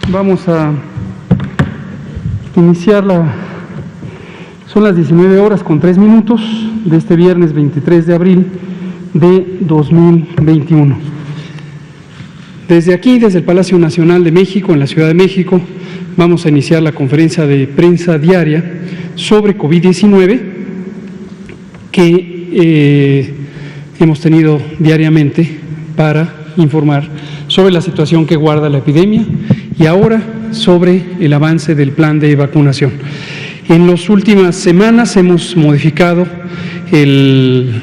Vamos a iniciar son las 19:03 de este viernes 23 de abril de 2021. Desde aquí, desde el Palacio Nacional de México, en la Ciudad de México, vamos a iniciar la conferencia de prensa diaria sobre COVID-19 que hemos tenido diariamente para informar sobre la situación que guarda la epidemia y ahora sobre el avance del plan de vacunación. En las últimas semanas hemos modificado el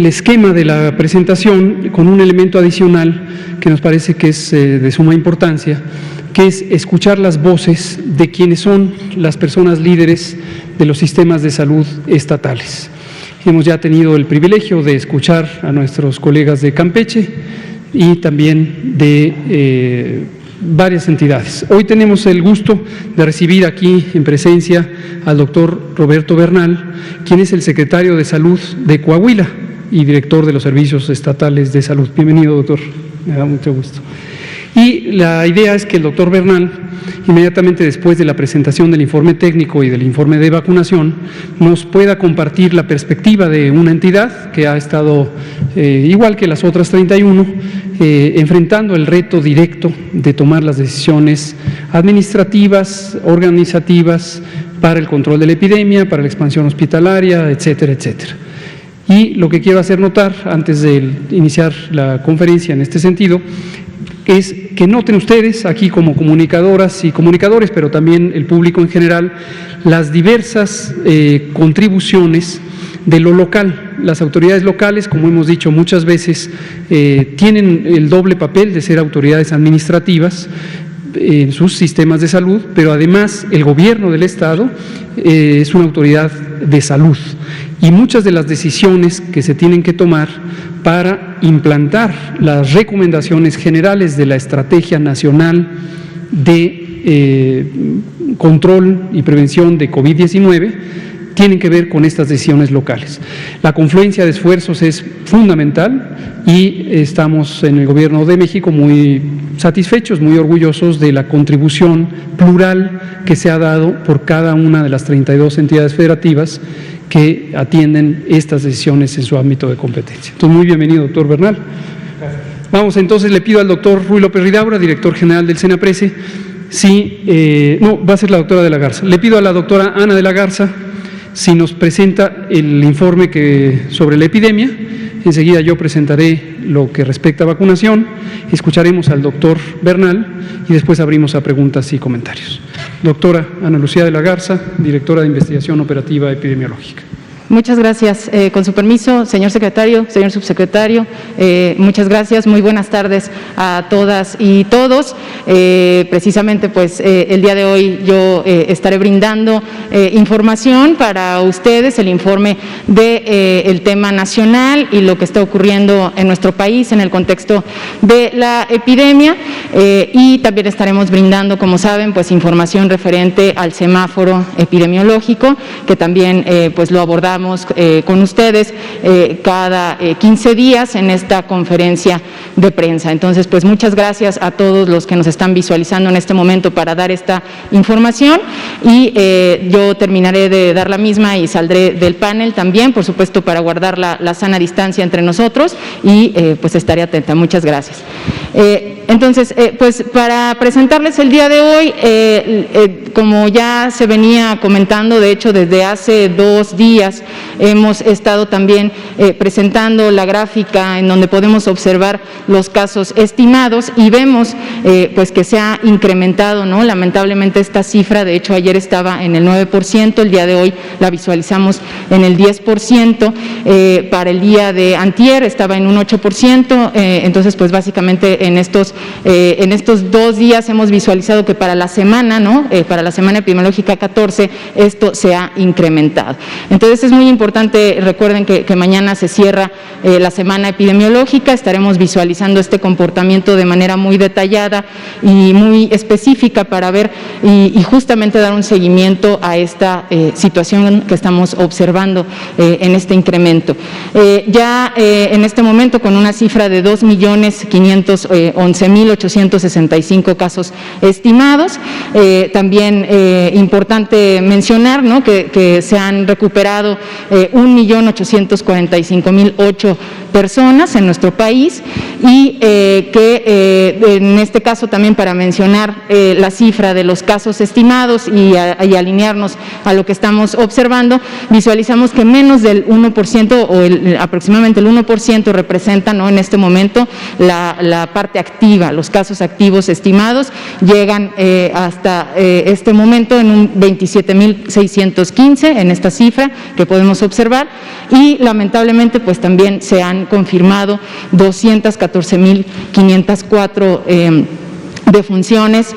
esquema de la presentación con un elemento adicional que nos parece que es de suma importancia, que es escuchar las voces de quienes son las personas líderes de los sistemas de salud estatales. Hemos ya tenido el privilegio de escuchar a nuestros colegas de Campeche y también de varias entidades. Hoy tenemos el gusto de recibir aquí en presencia al doctor Roberto Bernal, quien es el secretario de Salud de Coahuila y director de los servicios estatales de salud. Bienvenido, doctor, me da mucho gusto. Y la idea es que el doctor Bernal, inmediatamente después de la presentación del informe técnico y del informe de vacunación, nos pueda compartir la perspectiva de una entidad que ha estado, igual que las otras 31, enfrentando el reto directo de tomar las decisiones administrativas, organizativas, para el control de la epidemia, para la expansión hospitalaria, etcétera, etcétera. Y lo que quiero hacer notar, antes de iniciar la conferencia en este sentido, es que noten ustedes aquí como comunicadoras y comunicadores, pero también el público en general, las diversas contribuciones de lo local. Las autoridades locales, como hemos dicho muchas veces, tienen el doble papel de ser autoridades administrativas en sus sistemas de salud, pero además el gobierno del Estado es una autoridad de salud y muchas de las decisiones que se tienen que tomar para implantar las recomendaciones generales de la Estrategia Nacional de Control y Prevención de COVID-19 tienen que ver con estas decisiones locales. La confluencia de esfuerzos es fundamental y estamos en el Gobierno de México muy satisfechos, muy orgullosos de la contribución plural que se ha dado por cada una de las 32 entidades federativas que atienden estas decisiones en su ámbito de competencia. Entonces, muy bienvenido, doctor Bernal. Vamos, entonces le pido al doctor Ruy López Ridaura, director general del Senaprece, va a ser la doctora de la Garza. Le pido a la doctora Ana de la Garza si nos presenta el informe sobre la epidemia. Enseguida yo presentaré lo que respecta a vacunación, escucharemos al doctor Bernal y después abrimos a preguntas y comentarios. Doctora Ana Lucía de la Garza, directora de Investigación Operativa Epidemiológica. Muchas gracias. Con su permiso, señor secretario, señor subsecretario, muchas gracias. Muy buenas tardes a todas y todos. Precisamente, pues, el día de hoy yo estaré brindando información para ustedes, el informe del tema nacional y lo que está ocurriendo en nuestro país en el contexto de la epidemia y también estaremos brindando, como saben, pues, información referente al semáforo epidemiológico, que también, pues, lo abordamos con ustedes cada 15 días en esta conferencia de prensa. Entonces, pues muchas gracias a todos los que nos están visualizando en este momento para dar esta información y yo terminaré de dar la misma y saldré del panel también, por supuesto, para guardar la sana distancia entre nosotros y pues estaré atenta. Muchas gracias. Entonces, pues para presentarles el día de hoy, como ya se venía comentando, de hecho desde hace 2 días hemos estado también presentando la gráfica en donde podemos observar los casos estimados y vemos pues que se ha incrementado, ¿no? Lamentablemente esta cifra, de hecho ayer estaba en el 9%, el día de hoy la visualizamos en el 10%, para el día de antier estaba en un 8%, entonces pues básicamente en estos en estos 2 días hemos visualizado que para la semana, ¿no? Para la semana epidemiológica 14, esto se ha incrementado. Entonces es muy importante, recuerden que mañana se cierra la semana epidemiológica, estaremos visualizando este comportamiento de manera muy detallada y muy específica para ver y justamente dar un seguimiento a esta situación que estamos observando en este incremento. Ya en este momento con una cifra de 2.511.865 casos estimados, también importante mencionar, ¿no?, que se han recuperado 1.845.008 personas en nuestro país y que en este caso también para mencionar la cifra de los casos estimados y alinearnos a lo que estamos observando, visualizamos que menos del 1% o aproximadamente el 1% representan, ¿no?, en este momento la parte activa, los casos activos estimados llegan hasta este momento en un 27.615 en esta cifra que podemos observar y lamentablemente pues también se han confirmado 214.504 defunciones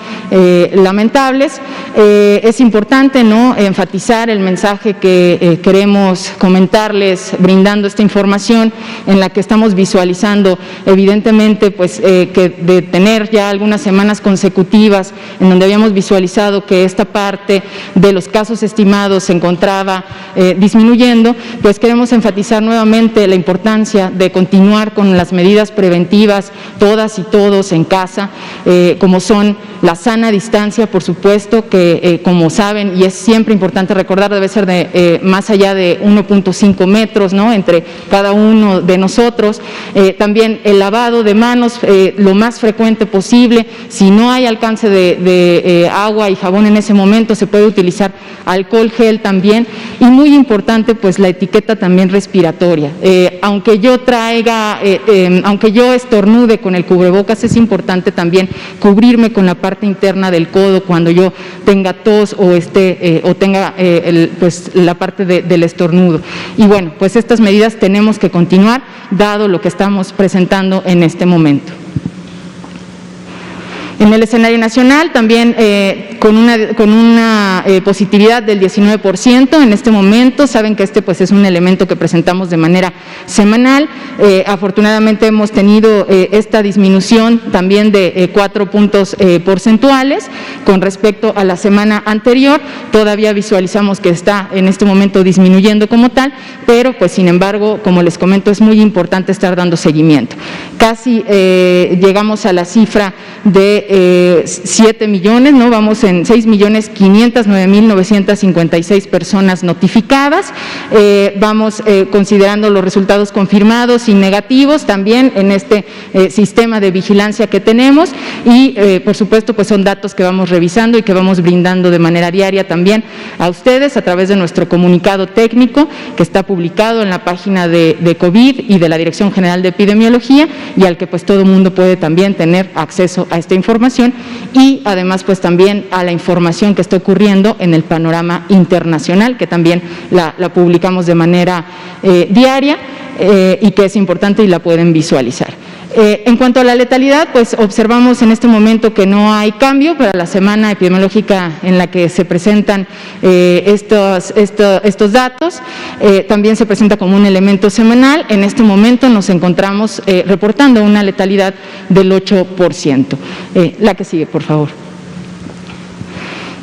lamentables. Es importante, ¿no?, enfatizar el mensaje que queremos comentarles brindando esta información en la que estamos visualizando evidentemente pues que de tener ya algunas semanas consecutivas en donde habíamos visualizado que esta parte de los casos estimados se encontraba disminuyendo, pues queremos enfatizar nuevamente la importancia de continuar con las medidas preventivas todas y todos en casa, como son la sana distancia, por supuesto, que como saben, y es siempre importante recordar, debe ser de más allá de 1.5 metros, ¿no?, entre cada uno de nosotros. También el lavado de manos lo más frecuente posible. Si no hay alcance de agua y jabón en ese momento, se puede utilizar alcohol gel también. Y muy importante, pues la etiqueta también respiratoria. Aunque yo estornude con el cubrebocas, es importante también cubrirme con la parte interna del codo cuando yo tenga tos o tenga pues la parte del estornudo. Y bueno, pues estas medidas tenemos que continuar dado lo que estamos presentando en este momento. En el escenario nacional también con una positividad del 19% en este momento. Saben que pues es un elemento que presentamos de manera semanal. Afortunadamente hemos tenido esta disminución también de 4 puntos porcentuales con respecto a la semana anterior. Todavía visualizamos que está en este momento disminuyendo como tal, pero pues sin embargo, como les comento, es muy importante estar dando seguimiento. Casi llegamos a la cifra de 7 millones, ¿no? Vamos en 6.509.956 personas notificadas. Vamos considerando los resultados confirmados y negativos también en este sistema de vigilancia que tenemos y por supuesto pues son datos que vamos revisando y que vamos brindando de manera diaria también a ustedes a través de nuestro comunicado técnico que está publicado en la página de COVID y de la Dirección General de Epidemiología y al que pues todo el mundo puede también tener acceso a esta información y además pues también a la información que está ocurriendo en el panorama internacional que también la publicamos de manera diaria y que es importante y la pueden visualizar. En cuanto a la letalidad, pues observamos en este momento que no hay cambio para la semana epidemiológica en la que se presentan estos datos. También se presenta como un elemento semanal. En este momento nos encontramos reportando una letalidad del 8%. La que sigue, por favor.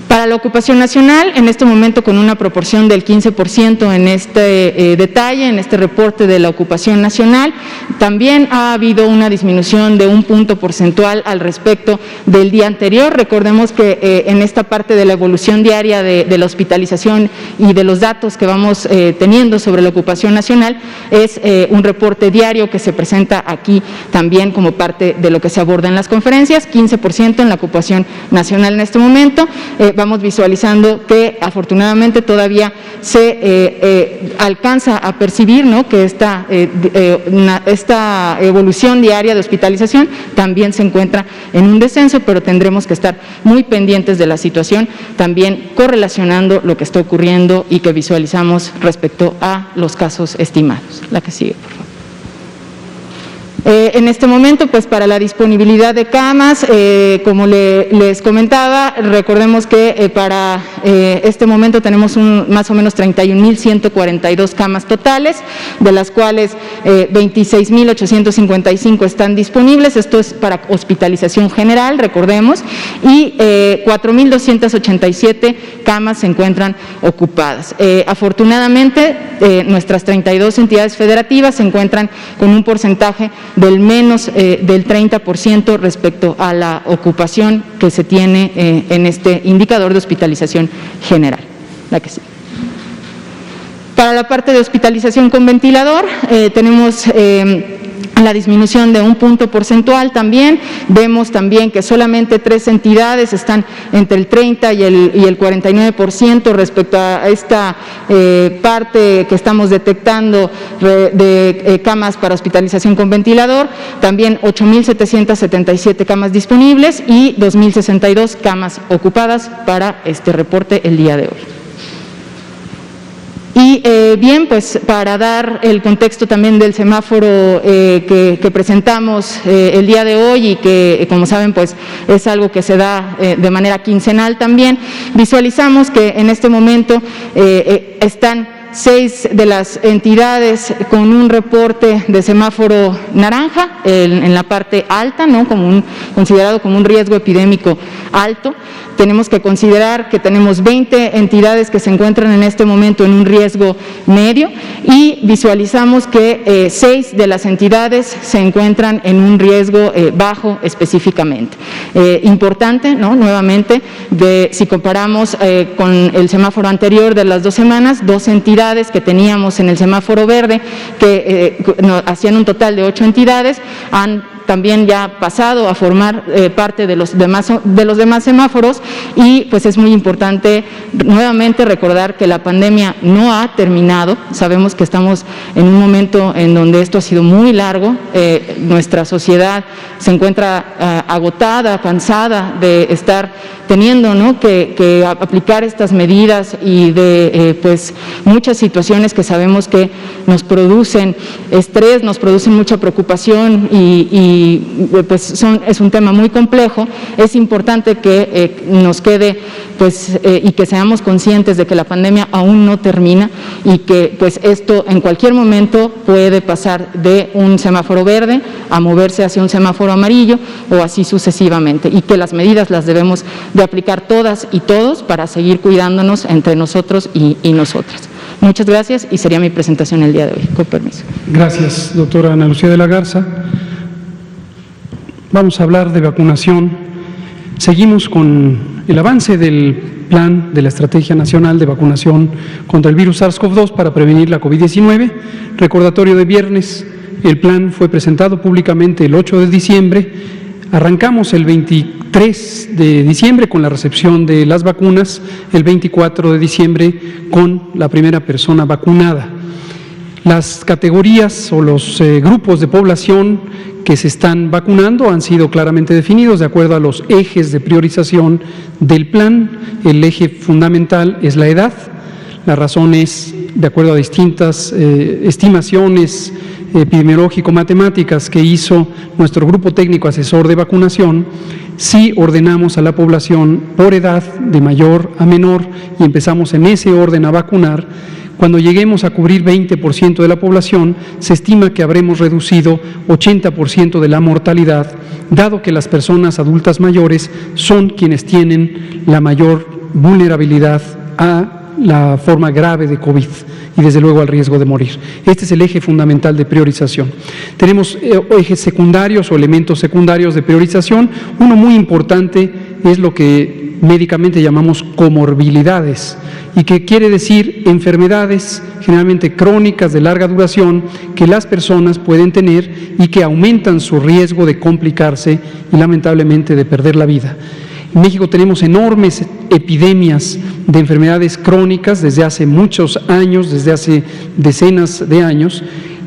Para la ocupación nacional, en este momento con una proporción del 15% en este detalle, en este reporte de la ocupación nacional, también ha habido una disminución de 1 punto porcentual al respecto del día anterior. Recordemos que en esta parte de la evolución diaria de la hospitalización y de los datos que vamos teniendo sobre la ocupación nacional, es un reporte diario que se presenta aquí también como parte de lo que se aborda en las conferencias, 15% en la ocupación nacional en este momento. Vamos visualizando que afortunadamente todavía se alcanza a percibir, ¿no?, que esta evolución diaria de hospitalización también se encuentra en un descenso, pero tendremos que estar muy pendientes de la situación, también correlacionando lo que está ocurriendo y que visualizamos respecto a los casos estimados. La que sigue, por favor. En este momento, pues para la disponibilidad de camas, como les comentaba, recordemos que para este momento tenemos más o menos 31.142 camas totales, de las cuales 26.855 están disponibles, esto es para hospitalización general, recordemos, y 4.287 camas se encuentran ocupadas. Afortunadamente, nuestras 32 entidades federativas se encuentran con un porcentaje del menos del 30% respecto a la ocupación que se tiene en este indicador de hospitalización general. La que sigue. Para la parte de hospitalización con ventilador, tenemos la disminución de un punto porcentual también. Vemos también que solamente 3 entidades están entre el 30 y el 49% respecto a esta parte que estamos detectando de camas para hospitalización con ventilador. También 8.777 camas disponibles y 2.062 camas ocupadas para este reporte el día de hoy. Y bien, pues para dar el contexto también del semáforo que presentamos el día de hoy y que, como saben, pues es algo que se da de manera quincenal también, visualizamos que en este momento están 6 de las entidades con un reporte de semáforo naranja en la parte alta, ¿no? Considerado como un riesgo epidémico alto. Tenemos que considerar que tenemos 20 entidades que se encuentran en este momento en un riesgo medio y visualizamos que 6 de las entidades se encuentran en un riesgo bajo específicamente. Importante, ¿no? Nuevamente, si comparamos con el semáforo anterior de las 2 semanas, 2 entidades que teníamos en el semáforo verde que hacían un total de 8 entidades, han también ya pasado a formar parte de los demás semáforos y pues es muy importante nuevamente recordar que la pandemia no ha terminado. Sabemos que estamos en un momento en donde esto ha sido muy largo, nuestra sociedad se encuentra agotada, cansada de estar teniendo, ¿no?, que aplicar estas medidas y de pues muchas situaciones que sabemos que nos producen estrés, nos producen mucha preocupación y pues es un tema muy complejo. Es importante que nos quede pues y que seamos conscientes de que la pandemia aún no termina y que pues esto en cualquier momento puede pasar de un semáforo verde a moverse hacia un semáforo amarillo o así sucesivamente, y que las medidas las debemos de aplicar todas y todos para seguir cuidándonos entre nosotros y nosotras. Muchas gracias y sería mi presentación el día de hoy. Con permiso. Gracias, doctora Ana Lucía de la Garza. Vamos a hablar de vacunación. Seguimos con el avance del plan de la Estrategia Nacional de Vacunación contra el virus SARS-CoV-2 para prevenir la COVID-19. Recordatorio de viernes, el plan fue presentado públicamente el 8 de diciembre. Arrancamos el 23 de diciembre con la recepción de las vacunas, el 24 de diciembre con la primera persona vacunada. Las categorías o los grupos de población que se están vacunando han sido claramente definidos de acuerdo a los ejes de priorización del plan. El eje fundamental es la edad. La razón es, de acuerdo a distintas estimaciones epidemiológico-matemáticas que hizo nuestro grupo técnico asesor de vacunación, si ordenamos a la población por edad de mayor a menor y empezamos en ese orden a vacunar, cuando lleguemos a cubrir 20% de la población, se estima que habremos reducido 80% de la mortalidad, dado que las personas adultas mayores son quienes tienen la mayor vulnerabilidad a la forma grave de COVID y desde luego al riesgo de morir. Este es el eje fundamental de priorización. Tenemos ejes secundarios o elementos secundarios de priorización. Uno muy importante es lo que médicamente llamamos comorbilidades, y que quiere decir enfermedades generalmente crónicas de larga duración que las personas pueden tener y que aumentan su riesgo de complicarse y lamentablemente de perder la vida. En México tenemos enormes epidemias de enfermedades crónicas desde hace muchos años, desde hace decenas de años,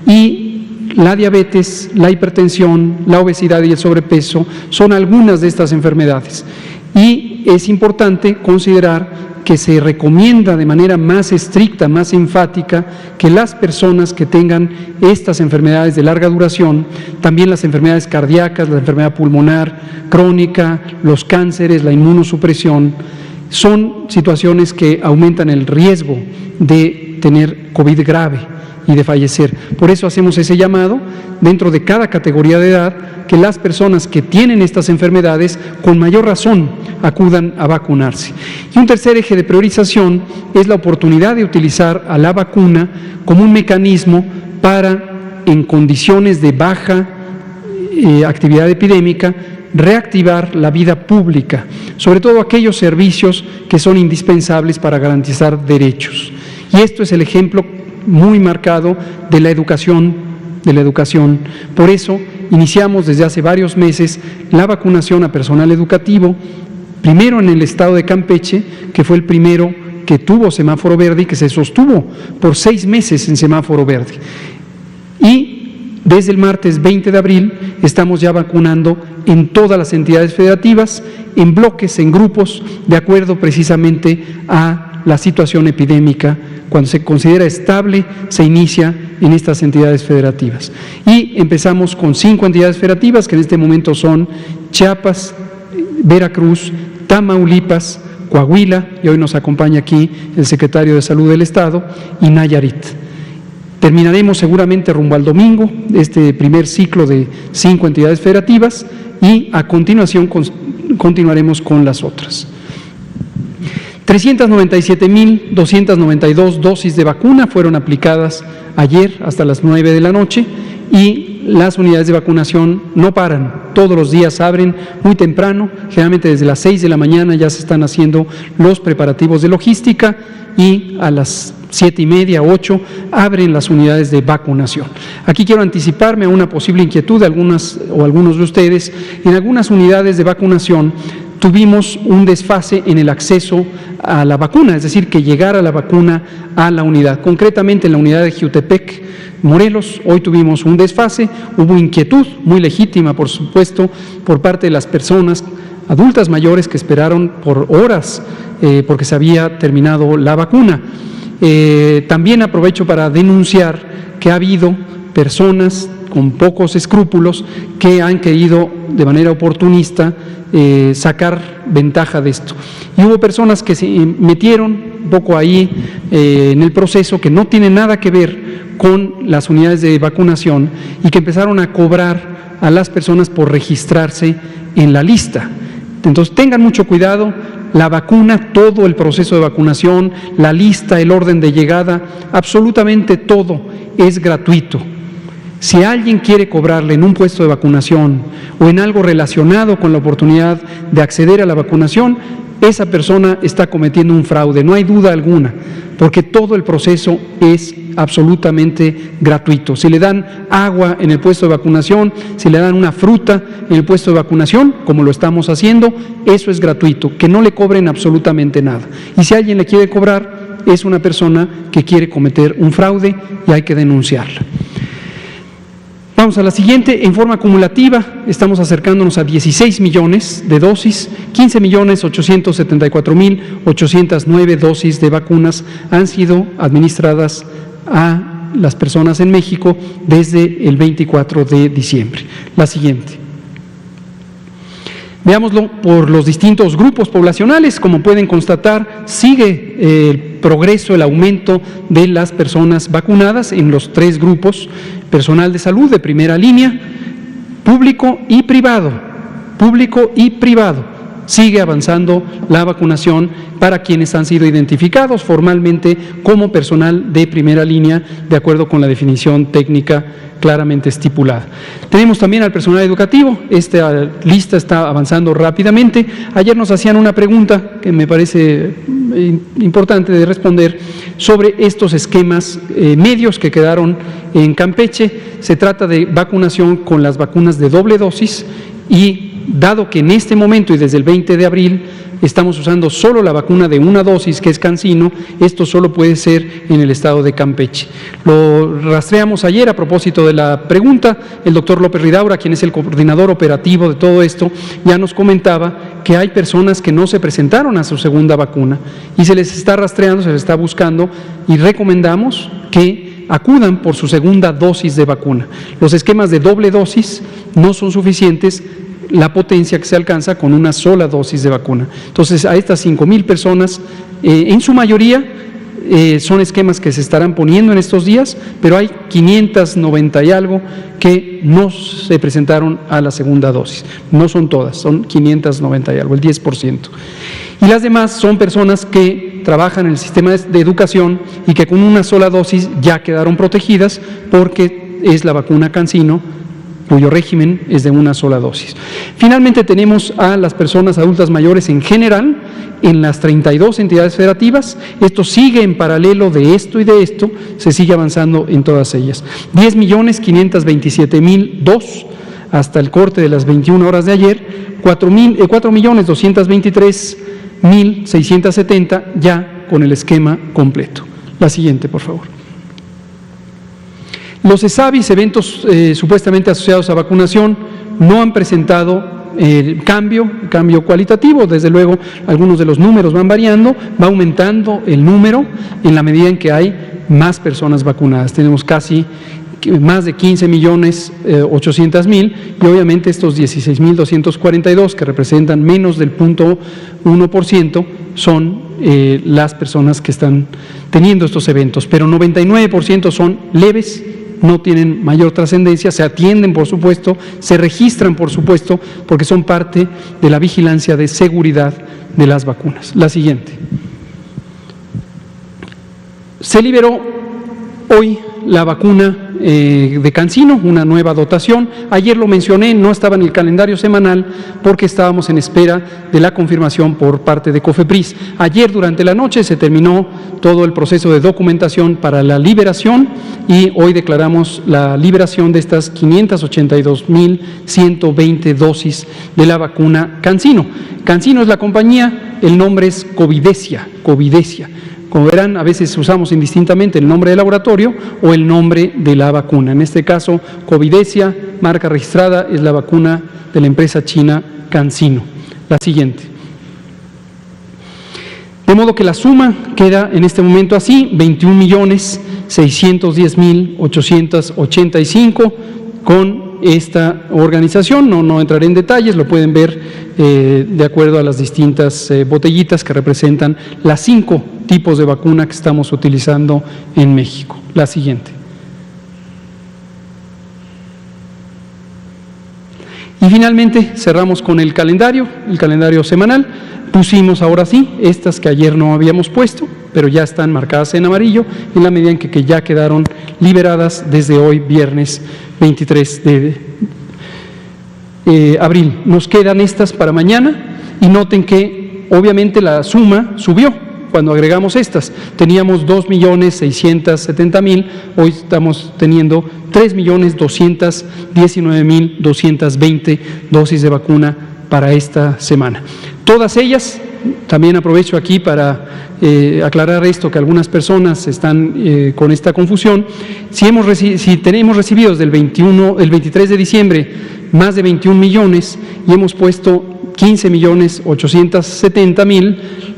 y la diabetes, la hipertensión, la obesidad y el sobrepeso son algunas de estas enfermedades. Y es importante considerar que se recomienda de manera más estricta, más enfática, que las personas que tengan estas enfermedades de larga duración, también las enfermedades cardíacas, la enfermedad pulmonar crónica, los cánceres, la inmunosupresión, son situaciones que aumentan el riesgo de tener COVID grave y de fallecer. Por eso hacemos ese llamado dentro de cada categoría de edad, que las personas que tienen estas enfermedades con mayor razón acudan a vacunarse. Y un tercer eje de priorización es la oportunidad de utilizar a la vacuna como un mecanismo para, en condiciones de baja actividad epidémica, reactivar la vida pública, sobre todo aquellos servicios que son indispensables para garantizar derechos. Y esto es el ejemplo muy marcado de la educación. Por eso iniciamos desde hace varios meses la vacunación a personal educativo, primero en el estado de Campeche, que fue el primero que tuvo semáforo verde y que se sostuvo por 6 meses en semáforo verde. Y desde el martes 20 de abril estamos ya vacunando en todas las entidades federativas, en bloques, en grupos, de acuerdo precisamente a la situación epidémica. Cuando se considera estable, se inicia en estas entidades federativas. Y empezamos con 5 entidades federativas, que en este momento son Chiapas, Veracruz, Tamaulipas, Coahuila, y hoy nos acompaña aquí el secretario de Salud del Estado, y Nayarit. Terminaremos seguramente rumbo al domingo este primer ciclo de 5 entidades federativas y a continuación continuaremos con las otras. 397.292 dosis de vacuna fueron aplicadas ayer hasta las 9 de la noche y las unidades de vacunación no paran, todos los días abren muy temprano, generalmente desde las 6 de la mañana ya se están haciendo los preparativos de logística y a las 7:30, 8 abren las unidades de vacunación. Aquí quiero anticiparme a una posible inquietud de algunos de ustedes. En algunas unidades de vacunación tuvimos un desfase en el acceso a la vacuna, es decir, que llegara la vacuna a la unidad. Concretamente en la unidad de Jiutepec, Morelos, hoy tuvimos un desfase, hubo inquietud muy legítima, por supuesto, por parte de las personas adultas mayores que esperaron por horas porque se había terminado la vacuna. También aprovecho para denunciar que ha habido personas con pocos escrúpulos que han querido de manera oportunista sacar ventaja de esto. Y hubo personas que se metieron un poco ahí en el proceso que no tiene nada que ver con las unidades de vacunación y que empezaron a cobrar a las personas por registrarse en la lista. Entonces tengan mucho cuidado. La vacuna, todo el proceso de vacunación, la lista, el orden de llegada, absolutamente todo es gratuito. Si alguien quiere cobrarle en un puesto de vacunación o en algo relacionado con la oportunidad de acceder a la vacunación, esa persona está cometiendo un fraude, no hay duda alguna, porque todo el proceso es absolutamente gratuito. Si le dan agua en el puesto de vacunación, si le dan una fruta en el puesto de vacunación, como lo estamos haciendo, eso es gratuito, que no le cobren absolutamente nada. Y si alguien le quiere cobrar, es una persona que quiere cometer un fraude y hay que denunciarla. Vamos a la siguiente. En forma acumulativa estamos acercándonos a 16 millones de dosis, 15.874.809 dosis de vacunas han sido administradas a las personas en México desde el 24 de diciembre. La siguiente. Veámoslo por los distintos grupos poblacionales. Como pueden constatar, sigue el progreso, el aumento de las personas vacunadas en los 3 grupos: personal de salud de primera línea, público y privado. Sigue avanzando la vacunación para quienes han sido identificados formalmente como personal de primera línea, de acuerdo con la definición técnica claramente estipulada. Tenemos también al personal educativo. Esta lista está avanzando rápidamente. Ayer nos hacían una pregunta que me parece importante de responder sobre estos esquemas medios que quedaron en Campeche. Se trata de vacunación con las vacunas de doble dosis y dado que en este momento y desde el 20 de abril estamos usando solo la vacuna de una dosis, que es CanSino, esto solo puede ser en el estado de Campeche. Lo rastreamos ayer a propósito de la pregunta. El doctor López Ridaura, quien es el coordinador operativo de todo esto, ya nos comentaba que hay personas que no se presentaron a su segunda vacuna y se les está rastreando, se les está buscando y recomendamos que acudan por su segunda dosis de vacuna. Los esquemas de doble dosis no son suficientes, la potencia que se alcanza con una sola dosis de vacuna. Entonces, a estas 5,000 personas, en su mayoría, son esquemas que se estarán poniendo en estos días, pero hay 590 y algo que no se presentaron a la segunda dosis. No son todas, son 590 y algo, el 10%. Y las demás son personas que trabajan en el sistema de educación y que con una sola dosis ya quedaron protegidas porque es la vacuna CanSino, cuyo régimen es de una sola dosis. Finalmente tenemos a las personas adultas mayores en general en las 32 entidades federativas. Esto sigue en paralelo de esto y de esto, se sigue avanzando en todas ellas. 10.527.002 hasta el corte de las 21 horas de ayer, 4.223.670 ya con el esquema completo. La siguiente, por favor. Los ESAVIS, eventos supuestamente asociados a vacunación, no han presentado cambio cualitativo. Desde luego, algunos de los números van variando, va aumentando el número en la medida en que hay más personas vacunadas. Tenemos casi más de 15.800.000 y obviamente estos 16.242 que representan menos del 0.1% son las personas que están teniendo estos eventos, pero 99% son leves, no tienen mayor trascendencia, se atienden por supuesto, se registran por supuesto, porque son parte de la vigilancia de seguridad de las vacunas. La siguiente. Se liberó hoy la vacuna de CanSino, una nueva dotación. Ayer lo mencioné, no estaba en el calendario semanal porque estábamos en espera de la confirmación por parte de COFEPRIS. Ayer durante la noche se terminó todo el proceso de documentación para la liberación y hoy declaramos la liberación de estas 582.120 dosis de la vacuna CanSino. CanSino es la compañía, el nombre es Covidesia. Como verán, a veces usamos indistintamente el nombre del laboratorio o el nombre de la vacuna. En este caso, Covidesia, marca registrada, es la vacuna de la empresa china CanSino. La siguiente. De modo que la suma queda en este momento así, 21.610.885 con esta organización. No entraré en detalles, lo pueden ver de acuerdo a las distintas botellitas que representan las 5 tipos de vacuna que estamos utilizando en México. La siguiente. Y finalmente cerramos con el calendario semanal. Pusimos ahora sí estas que ayer no habíamos puesto, pero ya están marcadas en amarillo en la medida en que ya quedaron liberadas desde hoy, viernes 23 de abril. Nos quedan estas para mañana y noten que obviamente la suma subió cuando agregamos estas. Teníamos 2.670.000, hoy estamos teniendo 3.219.220 dosis de vacuna para esta semana. Todas ellas, también aprovecho aquí para aclarar esto, que algunas personas están con esta confusión. Si tenemos recibidos el 23 de diciembre más de 21 millones y hemos puesto 15.870.000,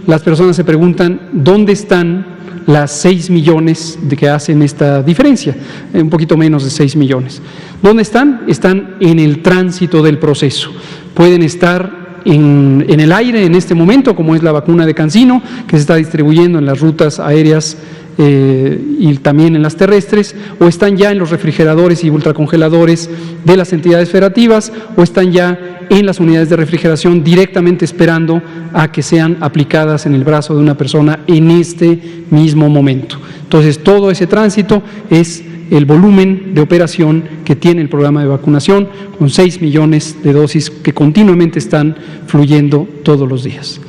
las personas se preguntan ¿dónde están las 6 millones de que hacen esta diferencia? Un poquito menos de 6 millones. ¿Dónde están? Están en el tránsito del proceso. Pueden estar en el aire en este momento, como es la vacuna de CanSino, que se está distribuyendo en las rutas aéreas y también en las terrestres, o están ya en los refrigeradores y ultracongeladores de las entidades federativas, o están ya en las unidades de refrigeración directamente esperando a que sean aplicadas en el brazo de una persona en este mismo momento. Entonces, todo ese tránsito es el volumen de operación que tiene el programa de vacunación, con 6 millones de dosis que continuamente están fluyendo todos los días.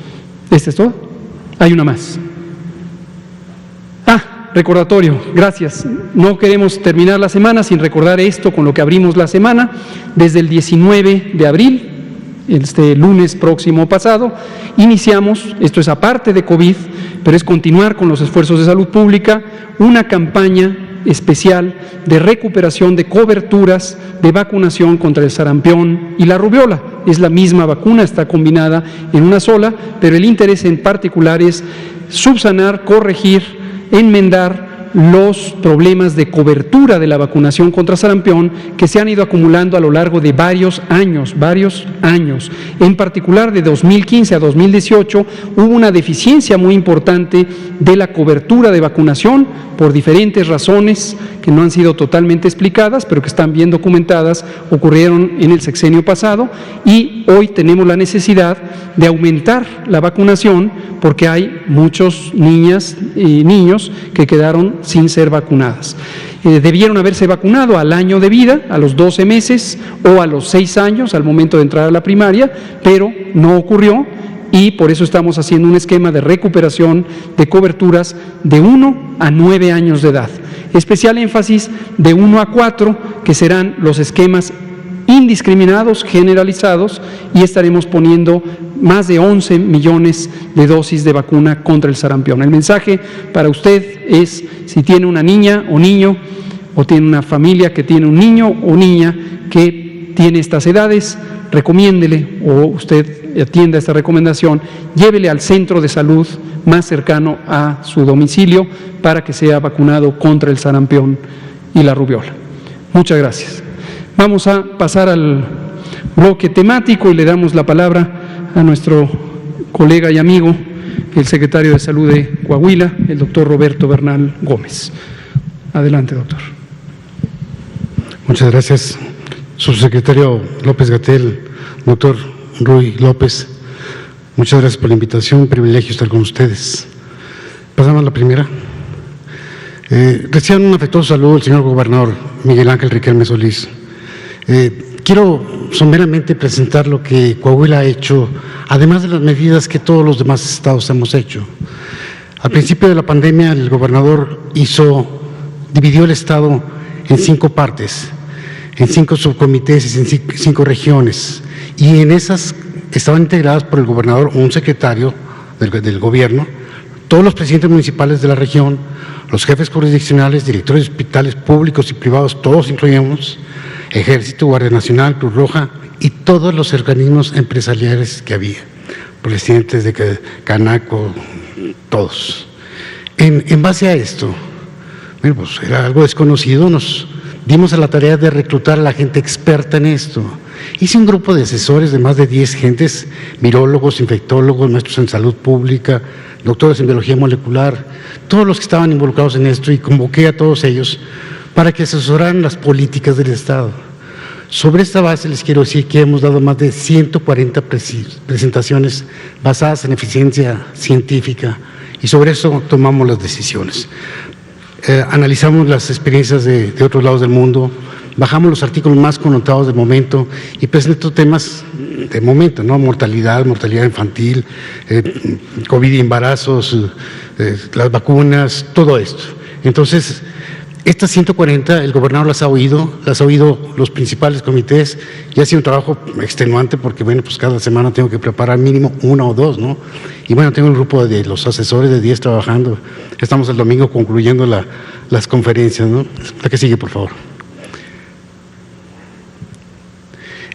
¿Este es todo? Hay una más. Recordatorio, gracias. No queremos terminar la semana sin recordar esto con lo que abrimos la semana. Desde el 19 de abril, este lunes próximo pasado, iniciamos, esto es aparte de COVID, pero es continuar con los esfuerzos de salud pública, una campaña especial de recuperación de coberturas de vacunación contra el sarampión y la rubiola. es la misma vacuna, está combinada en una sola, pero el interés en particular es subsanar, corregir, enmendar los problemas de cobertura de la vacunación contra sarampión que se han ido acumulando a lo largo de varios años. En particular, de 2015 a 2018 hubo una deficiencia muy importante de la cobertura de vacunación por diferentes razones que no han sido totalmente explicadas, pero que están bien documentadas, ocurrieron en el sexenio pasado, y hoy tenemos la necesidad de aumentar la vacunación porque hay muchos niñas y niños que quedaron sin ser vacunadas. Debieron haberse vacunado al año de vida, a los 12 meses o a los 6 años al momento de entrar a la primaria, pero no ocurrió, y por eso estamos haciendo un esquema de recuperación de coberturas de 1 a 9 años de edad. Especial énfasis de 1 a 4, que serán los esquemas indiscriminados, generalizados, y estaremos poniendo más de 11 millones de dosis de vacuna contra el sarampión. El mensaje para usted es, si tiene una niña o niño, o tiene una familia que tiene un niño o niña que tiene estas edades, recomiéndele, o usted atienda esta recomendación, llévele al centro de salud más cercano a su domicilio para que sea vacunado contra el sarampión y la rubiola. Muchas gracias. Vamos a pasar al bloque temático y le damos la palabra a nuestro colega y amigo, el secretario de Salud de Coahuila, el doctor Roberto Bernal Gómez. Adelante, doctor. Muchas gracias, subsecretario López-Gatell, doctor Ruy López. Muchas gracias por la invitación, un privilegio estar con ustedes. Pasamos a la primera. Reciban un afectuoso saludo al señor gobernador Miguel Ángel Riquelme Solís. Quiero someramente presentar lo que Coahuila ha hecho, además de las medidas que todos los demás estados hemos hecho. Al principio de la pandemia, el gobernador dividió el estado en 5 partes, en 5 subcomités y en 5 regiones, y en esas estaban integradas por el gobernador, un secretario del gobierno, todos los presidentes municipales de la región, los jefes jurisdiccionales, directores de hospitales públicos y privados, todos incluimos, Ejército, Guardia Nacional, Cruz Roja y todos los organismos empresariales que había, presidentes de Canaco, todos. En base a esto, bueno, pues era algo desconocido, nos dimos a la tarea de reclutar a la gente experta en esto. Hice un grupo de asesores de más de 10 gentes, virólogos, infectólogos, maestros en salud pública, doctores en biología molecular, todos los que estaban involucrados en esto, y convoqué a todos ellos para que asesoraran las políticas del Estado. Sobre esta base les quiero decir que hemos dado más de 140 presentaciones basadas en eficiencia científica, y sobre eso tomamos las decisiones. Analizamos las experiencias de otros lados del mundo, bajamos los artículos más connotados del momento y presento temas de momento, ¿no? Mortalidad infantil, COVID y embarazos, las vacunas, todo esto. Entonces, estas 140, el gobernador las ha oído los principales comités, y ha sido un trabajo extenuante porque, bueno, pues cada semana tengo que preparar mínimo 1 o 2, ¿no? Y bueno, tengo un grupo de los asesores de 10 trabajando. Estamos el domingo concluyendo las conferencias, ¿no? La que sigue, por favor.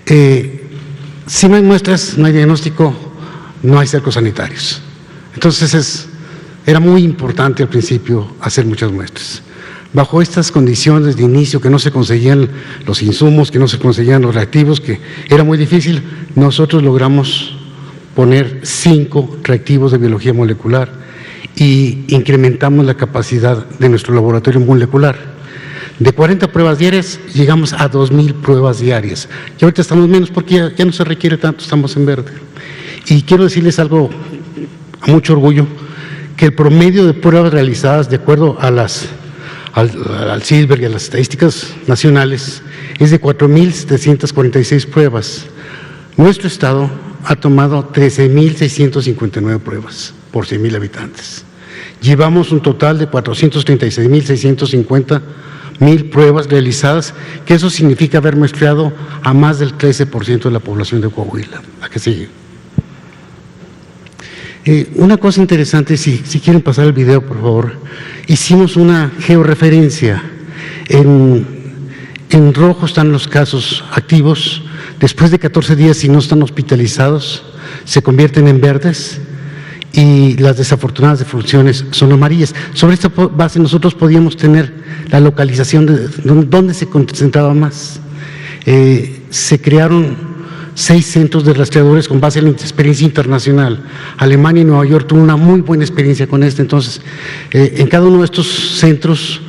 Si no hay muestras, no hay diagnóstico, no hay cercos sanitarios. Entonces era muy importante al principio hacer muchas muestras. Bajo estas condiciones de inicio, que no se conseguían los insumos, que no se conseguían los reactivos, que era muy difícil, nosotros logramos poner 5 reactivos de biología molecular y incrementamos la capacidad de nuestro laboratorio molecular. De 40 pruebas diarias llegamos a 2,000 pruebas diarias. Y ahorita estamos menos porque ya no se requiere tanto, estamos en verde. Y quiero decirles algo a mucho orgullo, que el promedio de pruebas realizadas de acuerdo a al CISBERG y a las estadísticas nacionales es de 4,746 pruebas. Nuestro estado ha tomado 13,659 pruebas por 100,000 habitantes. Llevamos un total de 436,650 pruebas realizadas, que eso significa haber muestreado a más del 13% de la población de Coahuila. ¿A qué sigue? Una cosa interesante, si quieren pasar el video, por favor, hicimos una georreferencia. En rojo están los casos activos, después de 14 días, si no están hospitalizados, se convierten en verdes y las desafortunadas defunciones son amarillas. Sobre esta base nosotros podíamos tener la localización de dónde se concentraba más. Se crearon 6 centros de rastreadores con base en la experiencia internacional. Alemania y Nueva York tuvo una muy buena experiencia con esto. Entonces, en cada uno de estos centros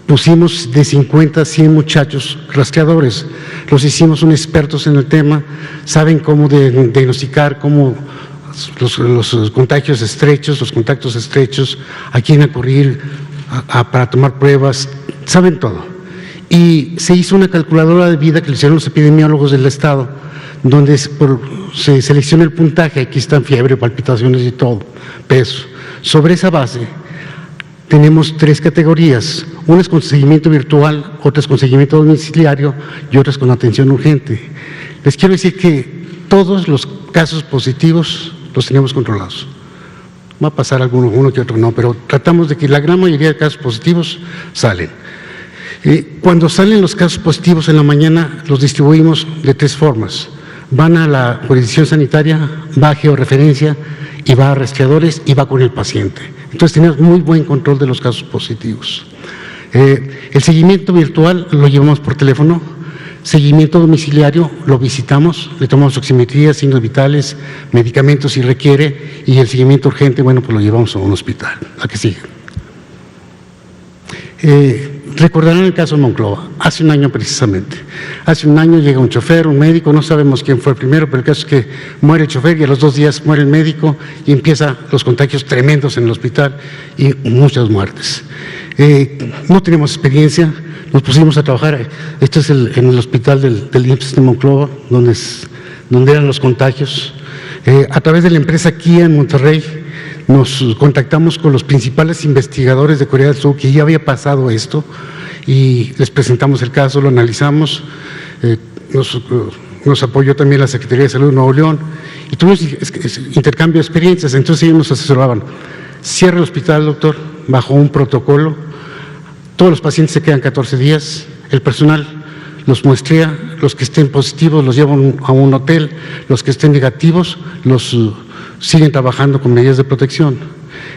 pusimos de 50 a 100 muchachos rastreadores. Los hicimos unos expertos en el tema, saben cómo diagnosticar, cómo los contagios estrechos, los contactos estrechos, a quién acudir para tomar pruebas, saben todo. Y se hizo una calculadora de vida que le hicieron los epidemiólogos del Estado, donde se selecciona el puntaje, aquí están fiebre, palpitaciones y todo, peso. Sobre esa base tenemos 3 categorías, una es con seguimiento virtual, otra es con seguimiento domiciliario y otra es con atención urgente. Les quiero decir que todos los casos positivos los tenemos controlados. Va a pasar uno que otro no, pero tratamos de que la gran mayoría de casos positivos salen. Cuando salen los casos positivos en la mañana, los distribuimos de 3 formas. Van a la jurisdicción sanitaria, va a georreferencia y va a rastreadores y va con el paciente. Entonces tenemos muy buen control de los casos positivos. El seguimiento virtual lo llevamos por teléfono, seguimiento domiciliario lo visitamos, le tomamos oximetría, signos vitales, medicamentos si requiere, y el seguimiento urgente, bueno, pues lo llevamos a un hospital. ¿A qué sigue? Recordarán el caso de Monclova, hace un año precisamente. Hace un año llega un chofer, un médico, no sabemos quién fue el primero, pero el caso es que muere el chofer y a los 2 días muere el médico y empiezan los contagios tremendos en el hospital y muchas muertes. No tenemos experiencia, nos pusimos a trabajar, esto es en el hospital del IMSS de Monclova, donde eran los contagios. A través de la empresa Kia en Monterrey, nos contactamos con los principales investigadores de Corea del Sur, que ya había pasado esto, y les presentamos el caso, lo analizamos, nos apoyó también la Secretaría de Salud de Nuevo León, y tuvimos intercambio de experiencias. Entonces ellos nos asesoraban, cierra el hospital, doctor, bajo un protocolo, todos los pacientes se quedan 14 días, el personal los muestrea, los que estén positivos los llevan a un hotel, los que estén negativos los siguen trabajando con medidas de protección.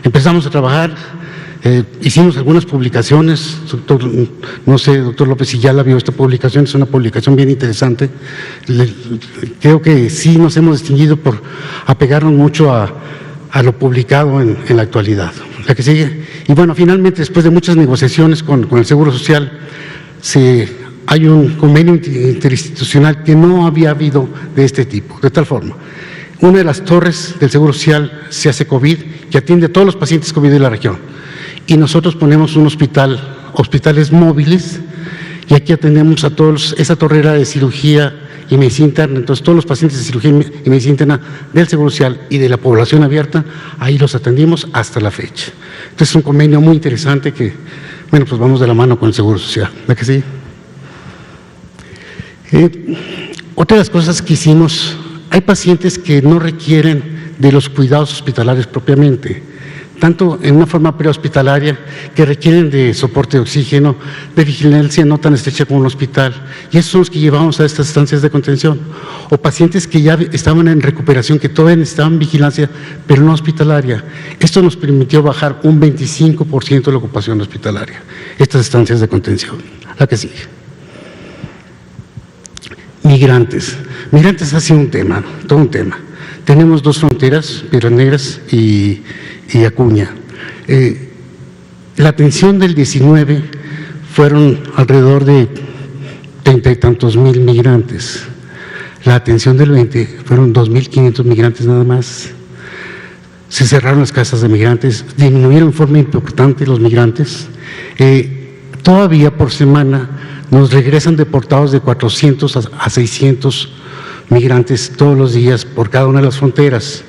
Empezamos a trabajar, hicimos algunas publicaciones, no sé, doctor López, si ya la vio esta publicación, es una publicación bien interesante. Creo que sí nos hemos distinguido por apegarnos mucho a lo publicado en la actualidad. La que sigue. Y bueno, finalmente, después de muchas negociaciones con el Seguro Social, hay un convenio interinstitucional que no había habido de este tipo, de tal forma. Una de las torres del Seguro Social se hace COVID, que atiende a todos los pacientes COVID de la región. Y nosotros ponemos un hospitales móviles, y aquí atendemos a todos, esa torre era de cirugía y medicina interna, entonces todos los pacientes de cirugía y medicina interna del Seguro Social y de la población abierta, ahí los atendimos hasta la fecha. Entonces es un convenio muy interesante que, bueno, pues vamos de la mano con el Seguro Social. ¿La que sí? Otra de las cosas que hicimos, hay pacientes que no requieren de los cuidados hospitalarios propiamente, tanto en una forma prehospitalaria, que requieren de soporte de oxígeno, de vigilancia no tan estrecha como un hospital, y esos son los que llevamos a estas estancias de contención, o pacientes que ya estaban en recuperación, que todavía necesitaban vigilancia, pero no hospitalaria. Esto nos permitió bajar un 25% de la ocupación hospitalaria, estas estancias de contención. La que sigue. Migrantes. Migrantes ha sido un tema, todo un tema. Tenemos 2 fronteras, Piedras Negras y Acuña. La atención del 19 fueron alrededor de 30 y tantos mil migrantes. La atención del 20 fueron 2.500 migrantes nada más. Se cerraron las casas de migrantes, disminuyeron en forma importante los migrantes. Todavía por semana nos regresan deportados de 400 a 600 migrantes todos los días por cada una de las fronteras.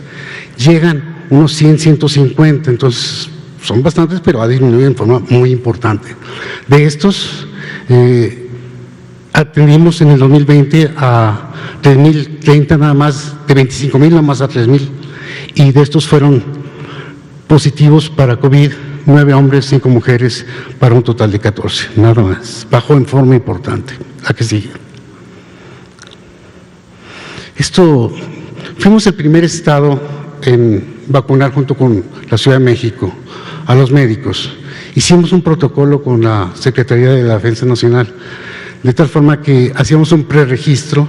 Llegan unos 100, 150, entonces son bastantes, pero ha disminuido en forma muy importante. De estos, atendimos en el 2020 a 3.030 nada más, de 25.000 nada más a 3.000, y de estos fueron positivos para COVID, 9 hombres, 5 mujeres, para un total de 14, nada más. Bajó en forma importante. ¿A qué sigue? Fuimos el primer estado en vacunar junto con la Ciudad de México a los médicos. Hicimos un protocolo con la Secretaría de la Defensa Nacional, de tal forma que hacíamos un preregistro,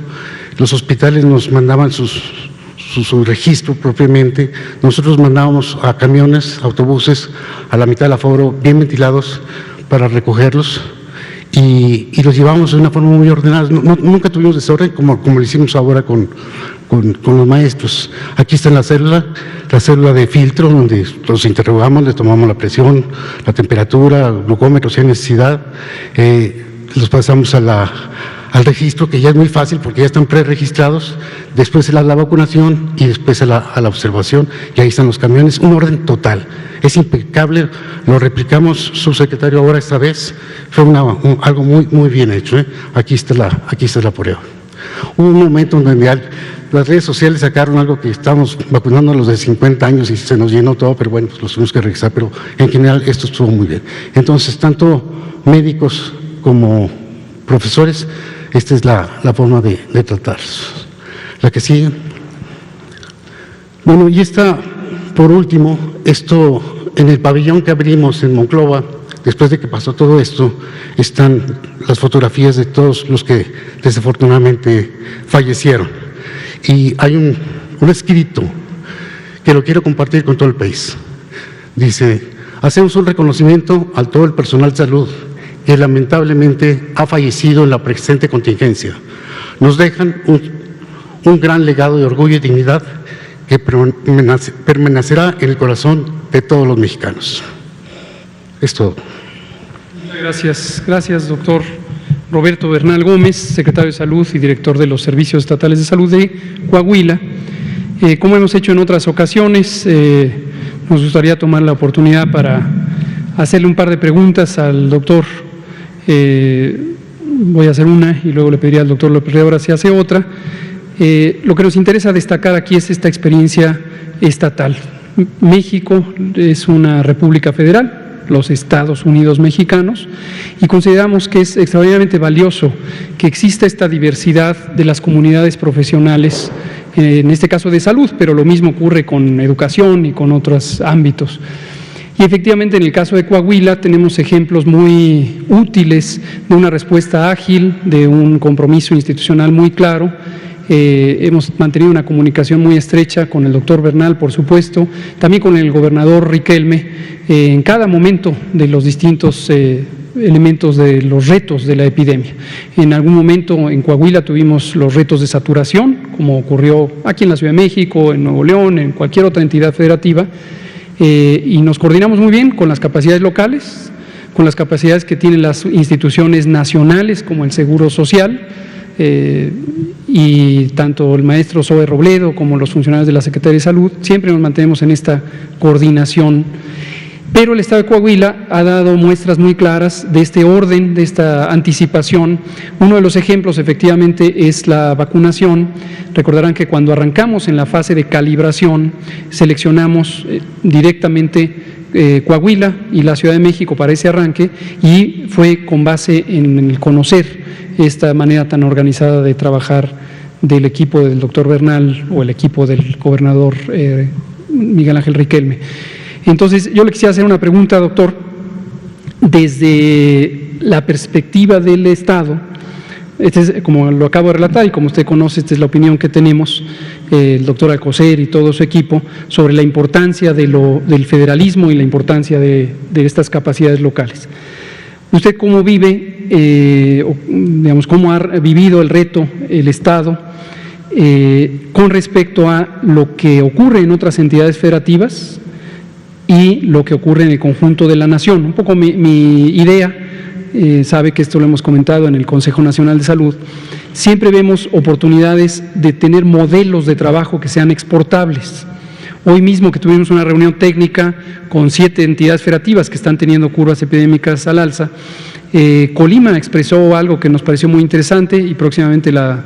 los hospitales nos mandaban su registro propiamente, nosotros mandábamos a camiones, autobuses, a la mitad del aforo, bien ventilados, para recogerlos, y los llevábamos de una forma muy ordenada. Nunca tuvimos desorden como lo hicimos ahora con los maestros. Aquí está la célula de filtro, donde los interrogamos, les tomamos la presión, la temperatura, el glucómetro si hay necesidad, los pasamos al registro, que ya es muy fácil porque ya están preregistrados, después la vacunación y después a la observación, y ahí están los camiones, un orden total, es impecable, lo replicamos, subsecretario, ahora esta vez, fue algo muy, muy bien hecho, ¿eh? Aquí está la prueba. Hubo un momento donde las redes sociales sacaron algo que estábamos vacunando a los de 50 años y se nos llenó todo, pero bueno, pues los tuvimos que regresar, pero en general esto estuvo muy bien. Entonces, tanto médicos como profesores, esta es la forma de tratarlos. La que sigue. Bueno, y esta, por último, esto en el pabellón que abrimos en Monclova, después de que pasó todo esto, están las fotografías de todos los que desafortunadamente fallecieron. Y hay un escrito que lo quiero compartir con todo el país. Dice: hacemos un reconocimiento a todo el personal de salud que lamentablemente ha fallecido en la presente contingencia. Nos dejan un gran legado de orgullo y dignidad que permanecerá en el corazón de todos los mexicanos. Es todo. Gracias, doctor Roberto Bernal Gómez, secretario de Salud y director de los Servicios Estatales de Salud de Coahuila. Como hemos hecho en otras ocasiones, nos gustaría tomar la oportunidad para hacerle un par de preguntas al doctor. Voy a hacer una y luego le pediría al doctor López Riobra si hace otra. Lo que nos interesa destacar aquí es esta experiencia estatal. México es una república federal, los Estados Unidos mexicanos, y consideramos que es extraordinariamente valioso que exista esta diversidad de las comunidades profesionales, en este caso de salud, pero lo mismo ocurre con educación y con otros ámbitos. Y efectivamente, en el caso de Coahuila tenemos ejemplos muy útiles de una respuesta ágil, de un compromiso institucional muy claro. Hemos mantenido una comunicación muy estrecha con el doctor Bernal, por supuesto, también con el gobernador Riquelme, en cada momento de los distintos elementos de los retos de la epidemia. En algún momento en Coahuila tuvimos los retos de saturación, como ocurrió aquí en la Ciudad de México, en Nuevo León, en cualquier otra entidad federativa, y nos coordinamos muy bien con las capacidades locales, con las capacidades que tienen las instituciones nacionales como el Seguro Social, y tanto el maestro Zoe Robledo como los funcionarios de la Secretaría de Salud, siempre nos mantenemos en esta coordinación. Pero el Estado de Coahuila ha dado muestras muy claras de este orden, de esta anticipación. Uno de los ejemplos efectivamente es la vacunación. Recordarán que cuando arrancamos en la fase de calibración, seleccionamos directamente Coahuila y la Ciudad de México para ese arranque, y fue con base en el conocer esta manera tan organizada de trabajar del equipo del doctor Bernal o el equipo del gobernador Miguel Ángel Riquelme. Entonces, yo le quisiera hacer una pregunta, doctor, desde la perspectiva del Estado. Este es, como lo acabo de relatar y como usted conoce, esta es la opinión que tenemos, el doctor Alcocer y todo su equipo, sobre la importancia del federalismo y la importancia de estas capacidades locales. ¿Usted cómo vive, digamos, cómo ha vivido el reto el Estado con respecto a lo que ocurre en otras entidades federativas y lo que ocurre en el conjunto de la nación? Un poco mi idea, sabe que esto lo hemos comentado en el Consejo Nacional de Salud, siempre vemos oportunidades de tener modelos de trabajo que sean exportables. Hoy mismo que tuvimos una reunión técnica con 7 entidades federativas que están teniendo curvas epidémicas al alza, Colima expresó algo que nos pareció muy interesante, y próximamente la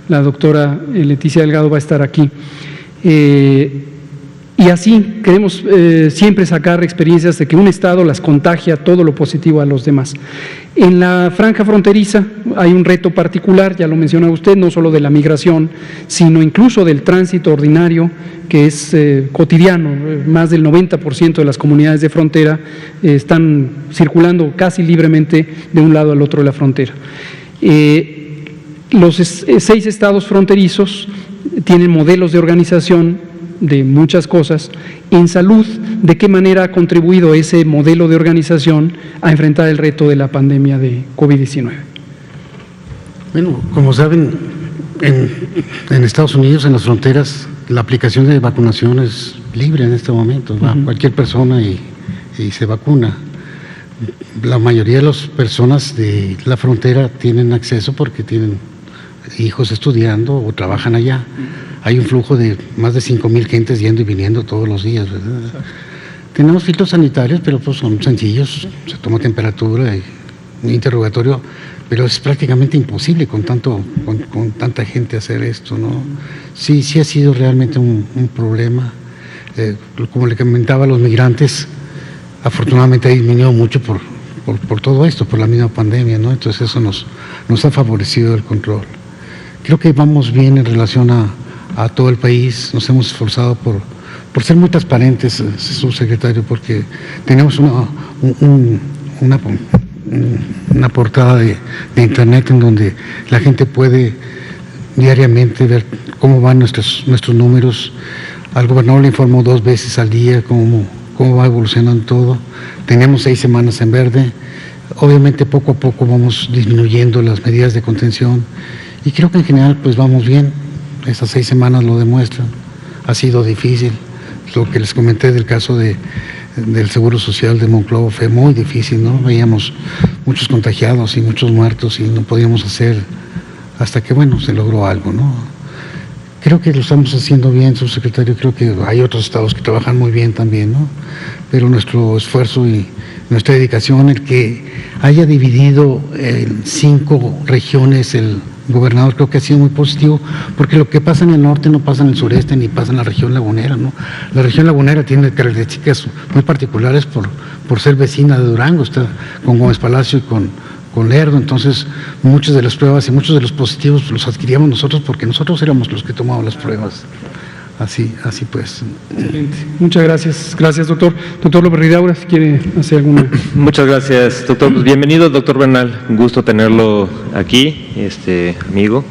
doctora Leticia Delgado va a estar aquí. Y así queremos siempre sacar experiencias de que un Estado las contagia todo lo positivo a los demás. En la franja fronteriza hay un reto particular, ya lo menciona usted, no solo de la migración, sino incluso del tránsito ordinario, que es cotidiano. Más del 90% de las comunidades de frontera están circulando casi libremente de un lado al otro de la frontera. Los 6 estados fronterizos tienen modelos de organización de muchas cosas. En salud, ¿de qué manera ha contribuido ese modelo de organización a enfrentar el reto de la pandemia de COVID-19? Bueno, como saben, en Estados Unidos, en las fronteras, la aplicación de vacunación es libre en este momento. Va cualquier persona y se vacuna. La mayoría de las personas de la frontera tienen acceso porque tienen hijos estudiando o trabajan allá. Hay un flujo de más de 5,000 gentes yendo y viniendo todos los días, ¿verdad? Tenemos filtros sanitarios, pero pues son sencillos, se toma temperatura y un interrogatorio, pero es prácticamente imposible con tanta gente hacer esto, ¿no? Sí ha sido realmente un problema. Como le comentaba a los migrantes, afortunadamente ha disminuido mucho por todo esto, por la misma pandemia, ¿no? Entonces eso nos ha favorecido el control. Creo que vamos bien en relación a todo el país. Nos hemos esforzado por ser muy transparentes, subsecretario, porque tenemos una portada de internet en donde la gente puede diariamente ver cómo van nuestros números. Al gobernador le informo 2 veces al día cómo va evolucionando todo. Tenemos 6 semanas en verde. Obviamente poco a poco vamos disminuyendo las medidas de contención y creo que en general pues vamos bien. Estas 6 semanas lo demuestran. Ha sido difícil. Lo que les comenté del caso del Seguro Social de Monclova fue muy difícil, ¿no? Veíamos muchos contagiados y muchos muertos y no podíamos hacer hasta que, bueno, se logró algo, ¿no? Creo que lo estamos haciendo bien, subsecretario. Creo que hay otros estados que trabajan muy bien también, ¿no? Pero nuestro esfuerzo y nuestra dedicación, el que haya dividido en 5 regiones el gobernador, creo que ha sido muy positivo, porque lo que pasa en el norte no pasa en el sureste ni pasa en la región lagunera, ¿no? La región lagunera tiene características muy particulares por ser vecina de Durango, está con Gómez Palacio y con Lerdo. Entonces muchas de las pruebas y muchos de los positivos los adquiríamos nosotros porque nosotros éramos los que tomábamos las pruebas. Así pues. Excelente. Muchas gracias. Gracias, doctor. Doctor López Ridaura, si quiere hacer alguna. Muchas gracias, doctor. Pues bienvenido, doctor Bernal. Un gusto tenerlo aquí, amigo.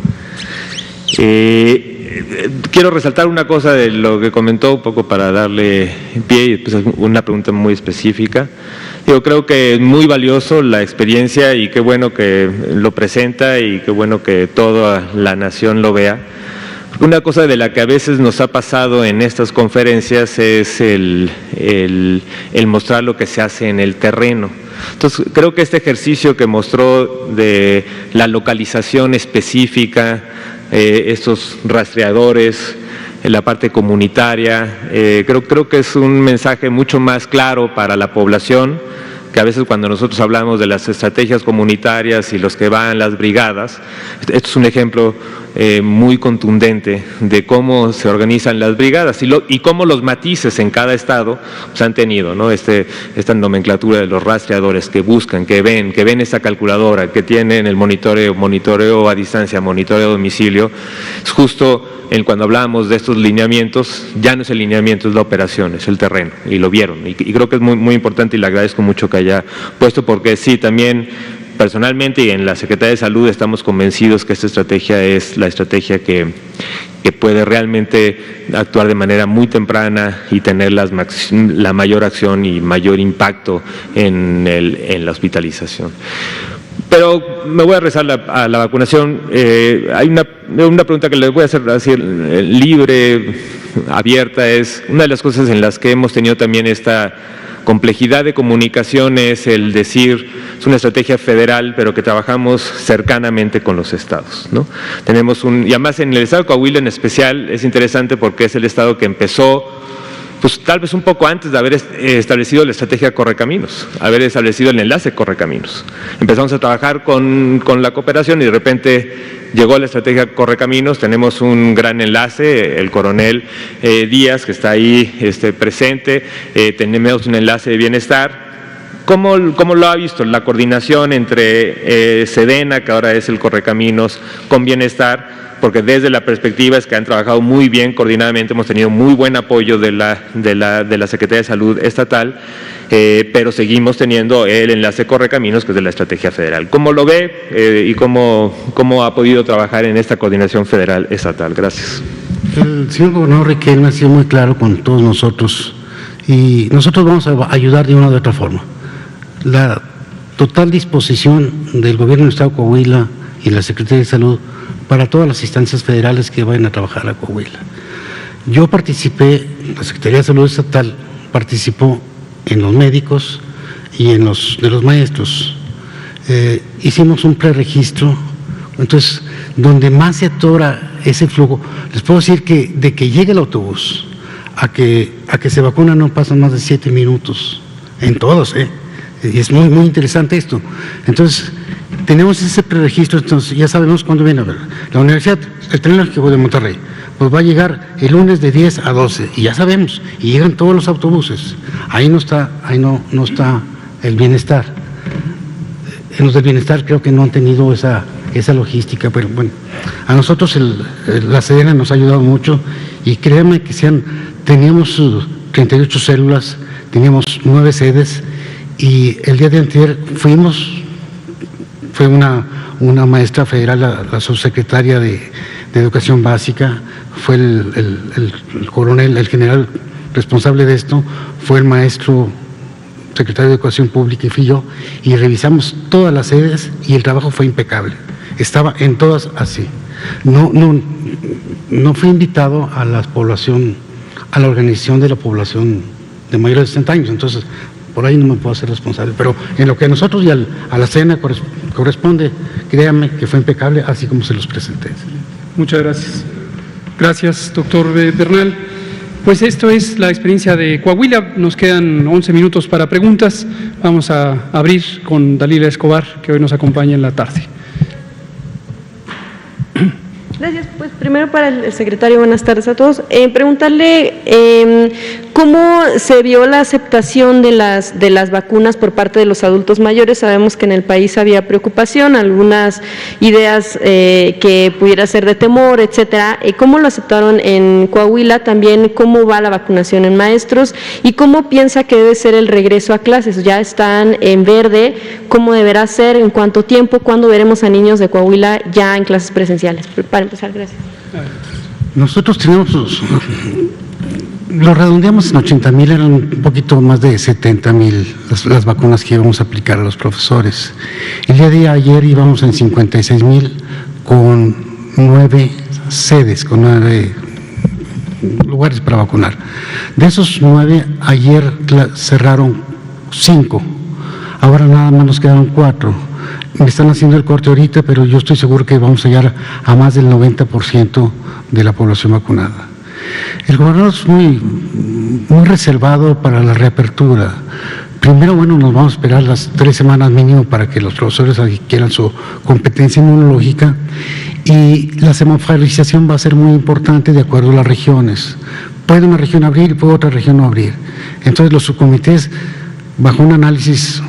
Quiero resaltar una cosa de lo que comentó, un poco para darle pie y pues una pregunta muy específica. Yo creo que es muy valioso la experiencia y qué bueno que lo presenta y qué bueno que toda la nación lo vea. Una cosa de la que a veces nos ha pasado en estas conferencias es el mostrar lo que se hace en el terreno. Entonces, creo que este ejercicio que mostró de la localización específica, estos rastreadores, en la parte comunitaria, creo que es un mensaje mucho más claro para la población, que a veces cuando nosotros hablamos de las estrategias comunitarias y los que van las brigadas, esto es un ejemplo muy contundente de cómo se organizan las brigadas y cómo los matices en cada estado pues, han tenido, ¿no? Esta nomenclatura de los rastreadores que buscan, que ven esta calculadora, que tienen el monitoreo a distancia, monitoreo a domicilio. Es justo cuando hablábamos de estos lineamientos, ya no es el lineamiento, es la operación, es el terreno, y lo vieron. Y creo que es muy, muy importante y le agradezco mucho que haya puesto, porque sí, también personalmente y en la Secretaría de Salud estamos convencidos que esta estrategia es la estrategia que puede realmente actuar de manera muy temprana y tener la mayor acción y mayor impacto en la hospitalización. Pero me voy a rezar a la vacunación. Hay una pregunta que les voy a hacer así, libre, abierta. Es una de las cosas en las que hemos tenido también esta complejidad de comunicación, es el decir, es una estrategia federal, pero que trabajamos cercanamente con los estados, ¿no? Y además en el estado de Coahuila en especial es interesante porque es el estado que empezó, pues tal vez un poco antes de haber establecido la estrategia Correcaminos, haber establecido el enlace Correcaminos. Empezamos a trabajar con la cooperación y de repente llegó la estrategia Correcaminos. Tenemos un gran enlace, el coronel Díaz, que está ahí presente, tenemos un enlace de bienestar. ¿Cómo lo ha visto la coordinación entre Sedena, que ahora es el Correcaminos, con Bienestar? Porque desde la perspectiva es que han trabajado muy bien coordinadamente, hemos tenido muy buen apoyo de la Secretaría de Salud estatal, pero seguimos teniendo el enlace Correcaminos, que es de la estrategia federal. ¿Cómo lo ve y cómo ha podido trabajar en esta coordinación federal estatal? Gracias. El señor gobernador Riquelme ha sido muy claro con todos nosotros y nosotros vamos a ayudar de una u otra forma. La total disposición del gobierno del Estado de Coahuila y la Secretaría de Salud para todas las instancias federales que vayan a trabajar a Coahuila. Yo participé, la Secretaría de Salud Estatal participó en los médicos y en de los maestros. Hicimos un preregistro, entonces, donde más se atora ese flujo, les puedo decir que de que llegue el autobús a que se vacuna no pasan más de 7 minutos, en todos, y es muy, muy interesante esto. Entonces, tenemos ese preregistro, entonces ya sabemos cuándo viene a ver. La Universidad, el Tecnológico de Monterrey, pues va a llegar el lunes de 10 a 12, y ya sabemos, y llegan todos los autobuses. Ahí no está el Bienestar. En los del Bienestar creo que no han tenido esa logística, pero bueno, a nosotros la Sedena nos ha ayudado mucho, y créanme que teníamos 38 células, teníamos 9 sedes, y el día de antier fue una maestra federal, la subsecretaria de Educación Básica, fue el coronel, el general responsable de esto, fue el maestro secretario de Educación Pública y fui yo, y revisamos todas las sedes y el trabajo fue impecable, estaba en todas así. No fui invitado a la organización de la población de mayores de 60 años, entonces por ahí no me puedo hacer responsable, pero en lo que a nosotros y a la Sedena corresponde, créanme que fue impecable, así como se los presenté. Muchas gracias. Gracias, doctor Bernal. Pues esto es la experiencia de Coahuila. Nos quedan 11 minutos para preguntas. Vamos a abrir con Dalila Escobar, que hoy nos acompaña en la tarde. Gracias. Pues primero para el secretario, buenas tardes a todos. Preguntarle cómo se vio la aceptación de las vacunas por parte de los adultos mayores. Sabemos que en el país había preocupación, algunas ideas que pudiera ser de temor, etcétera. ¿Cómo lo aceptaron en Coahuila? También, ¿cómo va la vacunación en maestros? ¿Y cómo piensa que debe ser el regreso a clases? Ya están en verde, ¿cómo deberá ser? ¿En cuánto tiempo? ¿Cuándo veremos a niños de Coahuila ya en clases presenciales? Para empezar, gracias. Nosotros tenemos, lo redondeamos en 80,000, eran un poquito más de 70,000 las vacunas que íbamos a aplicar a los profesores. El día de ayer íbamos en 56,000 con 9 sedes, con 9 lugares para vacunar. De esos 9, ayer cerraron 5, ahora nada más nos quedaron 4. Me están haciendo el corte ahorita, pero yo estoy seguro que vamos a llegar a más del 90% de la población vacunada. El gobernador es muy reservado para la reapertura. Primero, bueno, nos vamos a esperar las 3 semanas mínimo para que los profesores adquieran su competencia inmunológica, y la semaforización va a ser muy importante de acuerdo a las regiones. Puede una región abrir y puede otra región no abrir. Entonces los subcomités, bajo un análisis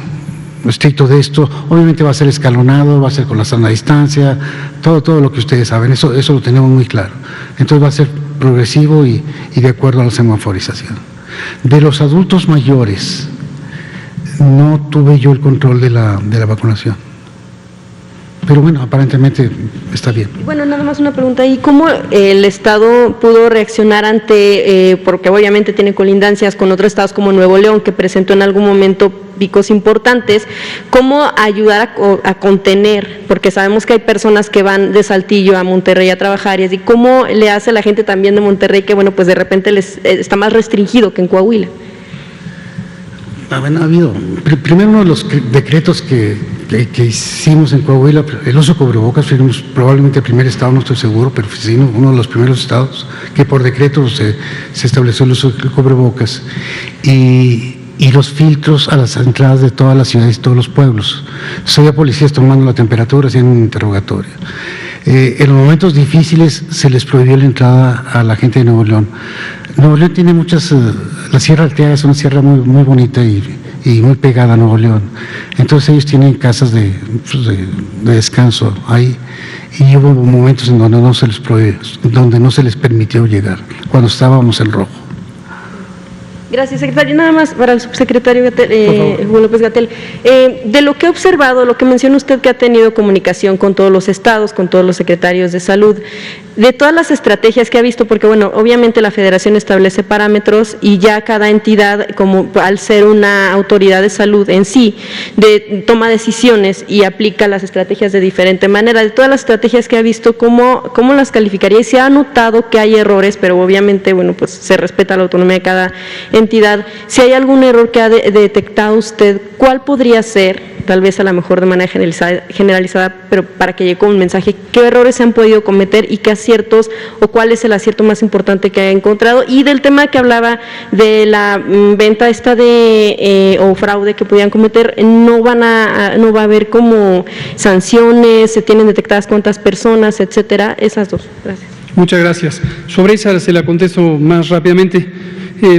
estricto de esto, obviamente va a ser escalonado, va a ser con la sana distancia, todo lo que ustedes saben, eso lo tenemos muy claro. Entonces va a ser progresivo y de acuerdo a la semaforización. De los adultos mayores, no tuve yo el control de la vacunación. Pero bueno, aparentemente está bien. Bueno, nada más una pregunta. ¿Y cómo el Estado pudo reaccionar ante, porque obviamente tiene colindancias con otros estados como Nuevo León, que presentó en algún momento picos importantes, cómo ayudar a contener, porque sabemos que hay personas que van de Saltillo a Monterrey a trabajar, y así, cómo le hace a la gente también de Monterrey que, bueno, pues de repente les está más restringido que en Coahuila? Ha habido, primero uno de los decretos que hicimos en Coahuila, el uso de cubrebocas, fuimos probablemente el primer estado, no estoy seguro, pero sí, uno de los primeros estados que por decreto se estableció el uso de cubrebocas, y los filtros a las entradas de todas las ciudades y todos los pueblos. Había policías tomando la temperatura, haciendo un interrogatorio. En los momentos difíciles se les prohibió la entrada a la gente de Nuevo León. Nuevo León tiene muchas, la Sierra Arteaga es una sierra muy, muy bonita y y muy pegada a Nuevo León. Entonces ellos tienen casas de descanso ahí, y hubo momentos en donde no se les permitió llegar, cuando estábamos en rojo. Gracias, secretario. Nada más para el subsecretario Hugo López-Gatell. De lo que ha observado, lo que menciona usted que ha tenido comunicación con todos los estados, con todos los secretarios de salud, de todas las estrategias que ha visto, porque bueno, obviamente la federación establece parámetros y ya cada entidad, como al ser una autoridad de salud en sí, toma decisiones y aplica las estrategias de diferente manera. De todas las estrategias que ha visto, ¿cómo las calificaría? Y se ha notado que hay errores, pero obviamente, bueno, pues se respeta la autonomía de cada entidad. Si hay algún error que ha detectado usted, ¿cuál podría ser? Tal vez a lo mejor de manera generalizada, pero para que llegue con un mensaje, ¿qué errores se han podido cometer y qué aciertos o cuál es el acierto más importante que ha encontrado? Y del tema que hablaba de la venta esta o fraude que podían cometer, no va a haber como sanciones, se tienen detectadas cuántas personas, etcétera, esas dos. Gracias. Muchas gracias. Sobre esa se la contesto más rápidamente.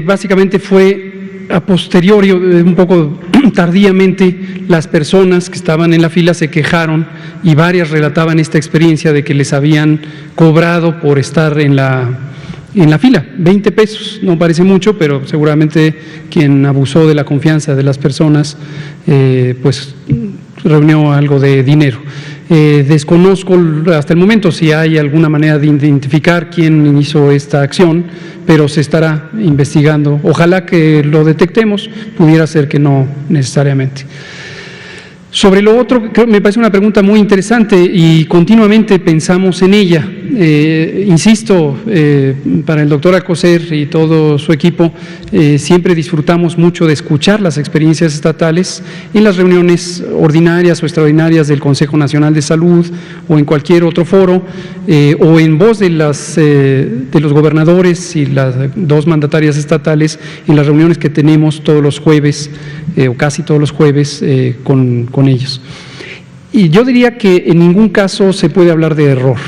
Básicamente fue a posteriori, un poco tardíamente, las personas que estaban en la fila se quejaron y varias relataban esta experiencia de que les habían cobrado por estar en la fila, 20 pesos, no parece mucho, pero seguramente quien abusó de la confianza de las personas, pues reunió algo de dinero. Desconozco hasta el momento si hay alguna manera de identificar quién hizo esta acción, pero se estará investigando. Ojalá que lo detectemos, pudiera ser que no necesariamente. Sobre lo otro, me parece una pregunta muy interesante y continuamente pensamos en ella. Insisto, para el doctor Alcocer y todo su equipo, siempre disfrutamos mucho de escuchar las experiencias estatales en las reuniones ordinarias o extraordinarias del Consejo Nacional de Salud o en cualquier otro foro, o en voz de los gobernadores y las dos mandatarias estatales en las reuniones que tenemos todos los jueves, o casi todos los jueves, con ellos. Y yo diría que en ningún caso se puede hablar de error.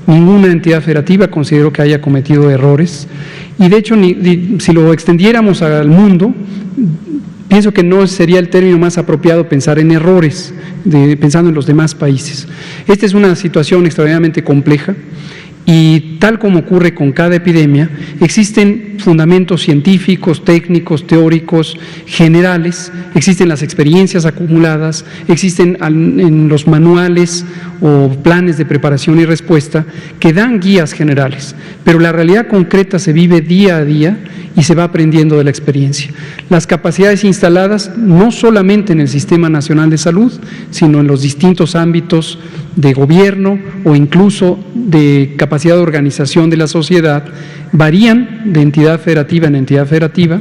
Ninguna entidad federativa considero que haya cometido errores, y de hecho si lo extendiéramos al mundo, pienso que no sería el término más apropiado pensar en errores, pensando en los demás países. Esta es una situación extraordinariamente compleja y tal como ocurre con cada epidemia, existen fundamentos científicos, técnicos, teóricos, generales, existen las experiencias acumuladas, existen en los manuales o planes de preparación y respuesta que dan guías generales, pero la realidad concreta se vive día a día y se va aprendiendo de la experiencia. Las capacidades instaladas no solamente en el Sistema Nacional de Salud, sino en los distintos ámbitos de gobierno o incluso de capacidad de organización de la sociedad, varían de entidad federativa en entidad federativa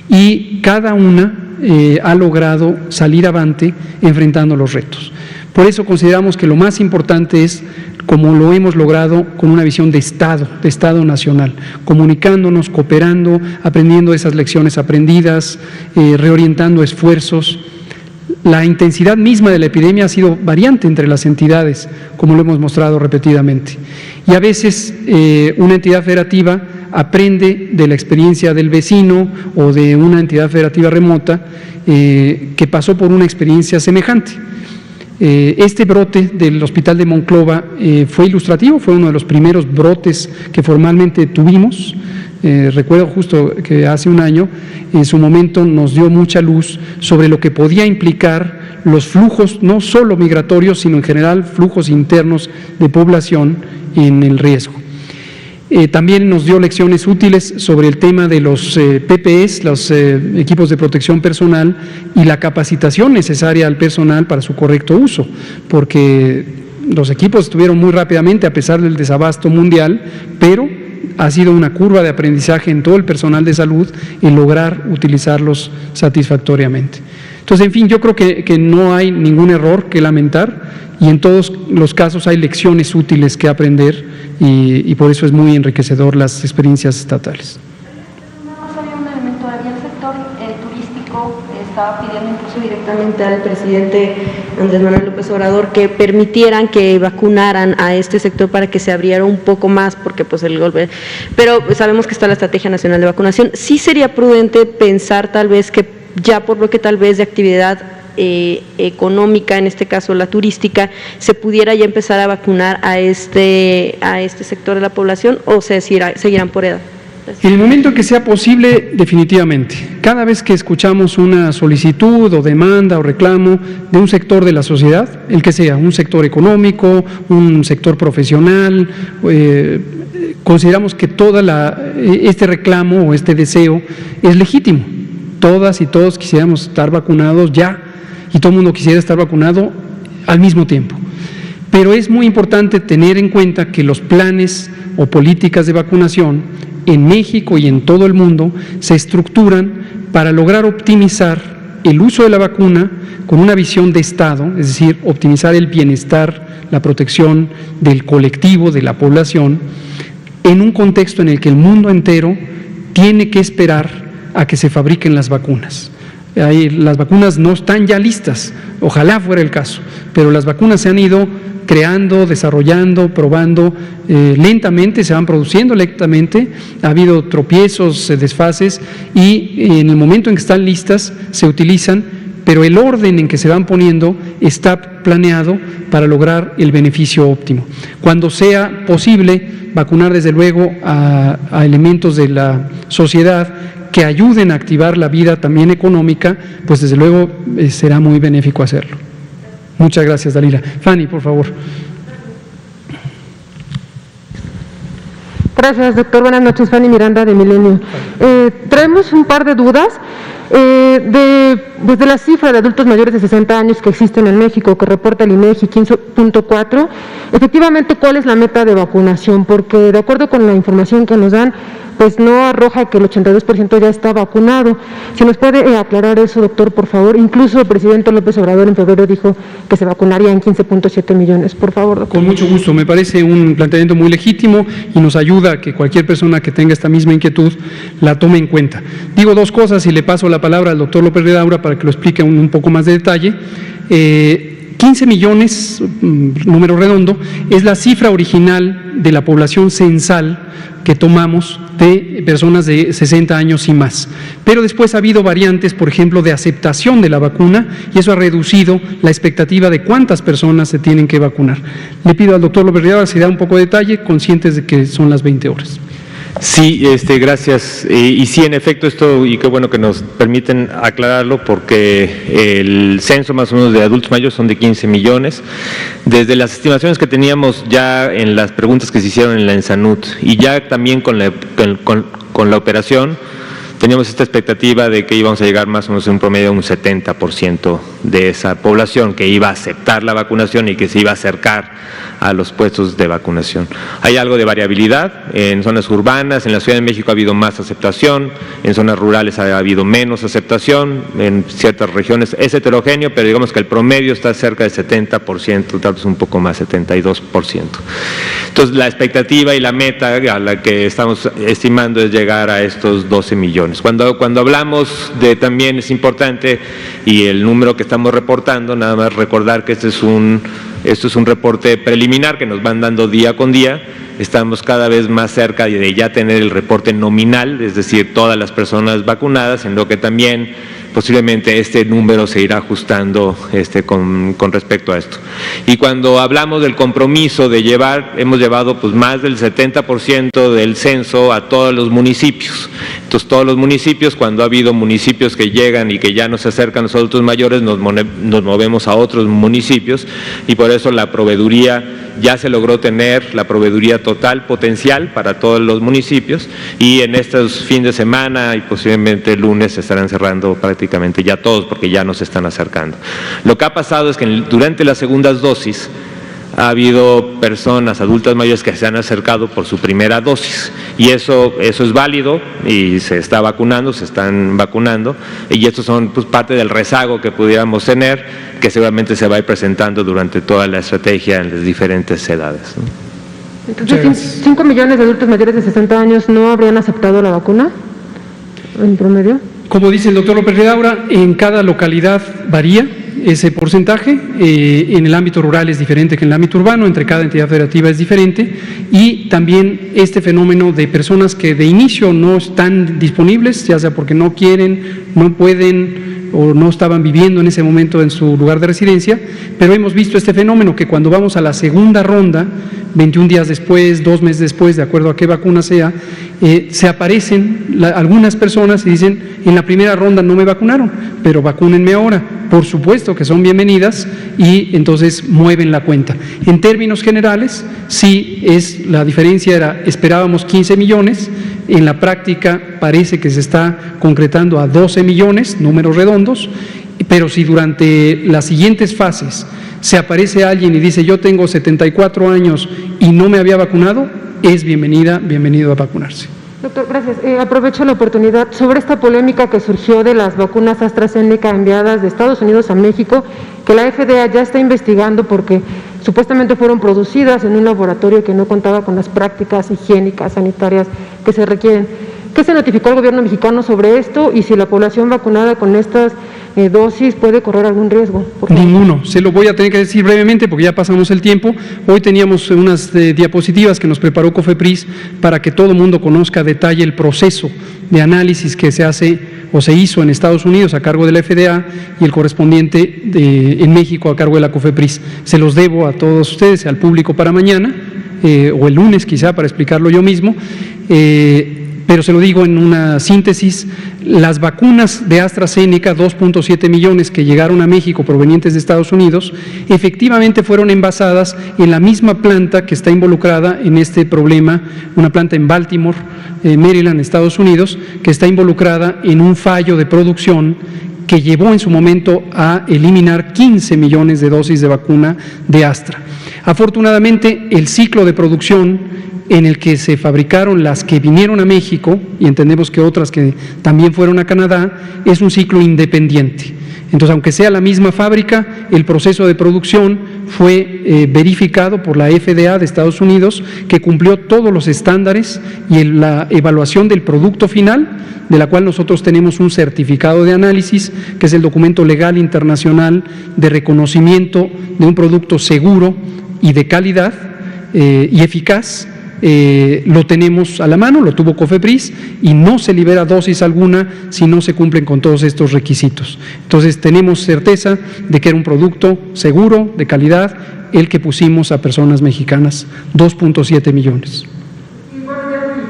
y cada una ha logrado salir avante enfrentando los retos. Por eso consideramos que lo más importante es, como lo hemos logrado, con una visión de Estado nacional, comunicándonos, cooperando, aprendiendo esas lecciones aprendidas, reorientando esfuerzos. La intensidad misma de la epidemia ha sido variante entre las entidades, como lo hemos mostrado repetidamente. Y a veces una entidad federativa aprende de la experiencia del vecino o de una entidad federativa remota que pasó por una experiencia semejante. Este brote del Hospital de Monclova fue ilustrativo, fue uno de los primeros brotes que formalmente tuvimos. Recuerdo justo que hace un año, en su momento nos dio mucha luz sobre lo que podía implicar los flujos, no solo migratorios, sino en general flujos internos de población en el riesgo. También nos dio lecciones útiles sobre el tema de los PPEs, los equipos de protección personal, y la capacitación necesaria al personal para su correcto uso, porque los equipos estuvieron muy rápidamente a pesar del desabasto mundial, pero ha sido una curva de aprendizaje en todo el personal de salud el lograr utilizarlos satisfactoriamente. Entonces, en fin, yo creo que no hay ningún error que lamentar y en todos los casos hay lecciones útiles que aprender y por eso es muy enriquecedor las experiencias estatales. Había un elemento, había el sector turístico estaba pidiendo incluso directamente al presidente Andrés Manuel López Obrador que permitieran que vacunaran a este sector para que se abriera un poco más, porque pues el golpe, pero sabemos que está la Estrategia Nacional de Vacunación. Sí sería prudente pensar tal vez que ya por lo que tal vez de actividad económica, en este caso la turística, se pudiera ya empezar a vacunar a este sector de la población, o se seguirán por edad? En el momento en que sea posible, definitivamente. Cada vez que escuchamos una solicitud o demanda o reclamo de un sector de la sociedad, el que sea, un sector económico, un sector profesional, consideramos que este reclamo o este deseo es legítimo. Todas y todos quisiéramos estar vacunados ya, y todo el mundo quisiera estar vacunado al mismo tiempo. Pero es muy importante tener en cuenta que los planes o políticas de vacunación en México y en todo el mundo se estructuran para lograr optimizar el uso de la vacuna con una visión de Estado, es decir, optimizar el bienestar, la protección del colectivo, de la población, en un contexto en el que el mundo entero tiene que esperar a que se fabriquen las vacunas. Las vacunas no están ya listas, ojalá fuera el caso, pero las vacunas se han ido creando, desarrollando, probando lentamente, se van produciendo lentamente, ha habido tropiezos, desfases, y en el momento en que están listas se utilizan, pero el orden en que se van poniendo está planeado para lograr el beneficio óptimo. Cuando sea posible vacunar desde luego a elementos de la sociedad que ayuden a activar la vida también económica, pues desde luego será muy benéfico hacerlo. Muchas gracias, Dalila. Fanny, por favor. Gracias, doctor. Buenas noches, Fanny Miranda, de Milenio. Traemos un par de dudas. Desde la cifra de adultos mayores de 60 años que existen en México, que reporta el INEGI 15.4, efectivamente, ¿cuál es la meta de vacunación? Porque de acuerdo con la información que nos dan, pues no arroja que el 82% ya está vacunado. Si nos puede aclarar eso, doctor, por favor. Incluso el presidente López Obrador en febrero dijo que se vacunaría en 15.7 millones. Por favor, doctor. Con mucho gusto. Me parece un planteamiento muy legítimo y nos ayuda a que cualquier persona que tenga esta misma inquietud la tome en cuenta. Digo dos cosas y le paso la palabra al doctor López Ridaura para que lo explique un poco más de detalle. 15 millones, número redondo, es la cifra original de la población censal que tomamos de personas de 60 años y más. Pero después ha habido variantes, por ejemplo, de aceptación de la vacuna, y eso ha reducido la expectativa de cuántas personas se tienen que vacunar. Le pido al doctor López Ridaura si da un poco de detalle, conscientes de que son las 20 horas. Sí, gracias. Y sí, en efecto, esto, y qué bueno que nos permiten aclararlo, porque el censo más o menos de adultos mayores son de 15 millones. Desde las estimaciones que teníamos ya en las preguntas que se hicieron en la ENSANUT y ya también con la operación, teníamos esta expectativa de que íbamos a llegar más o menos en un promedio a un 70% de esa población que iba a aceptar la vacunación y que se iba a acercar a los puestos de vacunación. Hay algo de variabilidad, en zonas urbanas, en la Ciudad de México ha habido más aceptación, en zonas rurales ha habido menos aceptación, en ciertas regiones es heterogéneo, pero digamos que el promedio está cerca del 70%, tal vez un poco más, 72%. Entonces, la expectativa y la meta a la que estamos estimando es llegar a estos 12 millones. Cuando hablamos de, también es importante, y el número que estamos reportando, nada más recordar que esto es un reporte preliminar que nos van dando día con día. Estamos cada vez más cerca de ya tener el reporte nominal, es decir, todas las personas vacunadas, en lo que también posiblemente este número se irá ajustando con respecto a esto. Y cuando hablamos del compromiso de hemos llevado pues más del 70% del censo a todos los municipios. Entonces, todos los municipios, cuando ha habido municipios que llegan y que ya no se acercan a los adultos mayores, nos movemos a otros municipios, y por eso la proveeduría ya se logró tener la proveeduría total potencial para todos los municipios, y en estos fines de semana y posiblemente el lunes se estarán cerrando prácticamente ya todos, porque ya nos están acercando. Lo que ha pasado es que durante las segundas dosis ha habido personas adultas mayores que se han acercado por su primera dosis, y eso es válido y se están vacunando, y estos son pues parte del rezago que pudiéramos tener, que seguramente se va a ir presentando durante toda la estrategia en las diferentes edades, ¿no? Entonces, 5 millones de adultos mayores de 60 años no habrían aceptado la vacuna en promedio. Como dice el doctor López Ridaura, en cada localidad varía, ese porcentaje. En el ámbito rural es diferente que en el ámbito urbano, entre cada entidad federativa es diferente, y también este fenómeno de personas que de inicio no están disponibles, ya sea porque no quieren, no pueden o no estaban viviendo en ese momento en su lugar de residencia, pero hemos visto este fenómeno que cuando vamos a la segunda ronda, 21 días después, 2 meses después, de acuerdo a qué vacuna sea, se aparecen algunas personas y dicen, en la primera ronda no me vacunaron, pero vacúnenme ahora. Por supuesto que son bienvenidas y entonces mueven la cuenta. En términos generales, sí, la diferencia era, esperábamos 15 millones, en la práctica parece que se está concretando a 12 millones, números redondos, pero si durante las siguientes fases se aparece alguien y dice yo tengo 74 años y no me había vacunado, es bienvenido a vacunarse. Doctor, gracias. Aprovecho la oportunidad sobre esta polémica que surgió de las vacunas AstraZeneca enviadas de Estados Unidos a México, que la FDA ya está investigando porque supuestamente fueron producidas en un laboratorio que no contaba con las prácticas higiénicas, sanitarias que se requieren. ¿Qué se notificó al gobierno mexicano sobre esto y si la población vacunada con estas dosis puede correr algún riesgo? Ninguno. Se lo voy a tener que decir brevemente porque ya pasamos el tiempo. Hoy teníamos unas diapositivas que nos preparó COFEPRIS para que todo el mundo conozca a detalle el proceso de análisis que se hace o se hizo en Estados Unidos a cargo de la FDA y el correspondiente en México a cargo de la COFEPRIS. Se los debo a todos ustedes, al público para mañana o el lunes quizá para explicarlo yo mismo. Pero se lo digo en una síntesis, las vacunas de AstraZeneca, 2.7 millones que llegaron a México provenientes de Estados Unidos, efectivamente fueron envasadas en la misma planta que está involucrada en este problema, una planta en Baltimore, Maryland, Estados Unidos, que está involucrada en un fallo de producción que llevó en su momento a eliminar 15 millones de dosis de vacuna de Astra. Afortunadamente, el ciclo de producción en el que se fabricaron las que vinieron a México, y entendemos que otras que también fueron a Canadá, es un ciclo independiente. Entonces, aunque sea la misma fábrica, el proceso de producción fue verificado por la FDA de Estados Unidos, que cumplió todos los estándares y la evaluación del producto final, de la cual nosotros tenemos un certificado de análisis, que es el documento legal internacional de reconocimiento de un producto seguro y de calidad y eficaz. Lo tenemos a la mano, lo tuvo COFEPRIS y no se libera dosis alguna si no se cumplen con todos estos requisitos. Entonces tenemos certeza de que era un producto seguro, de calidad, el que pusimos a personas mexicanas, 2.7 millones.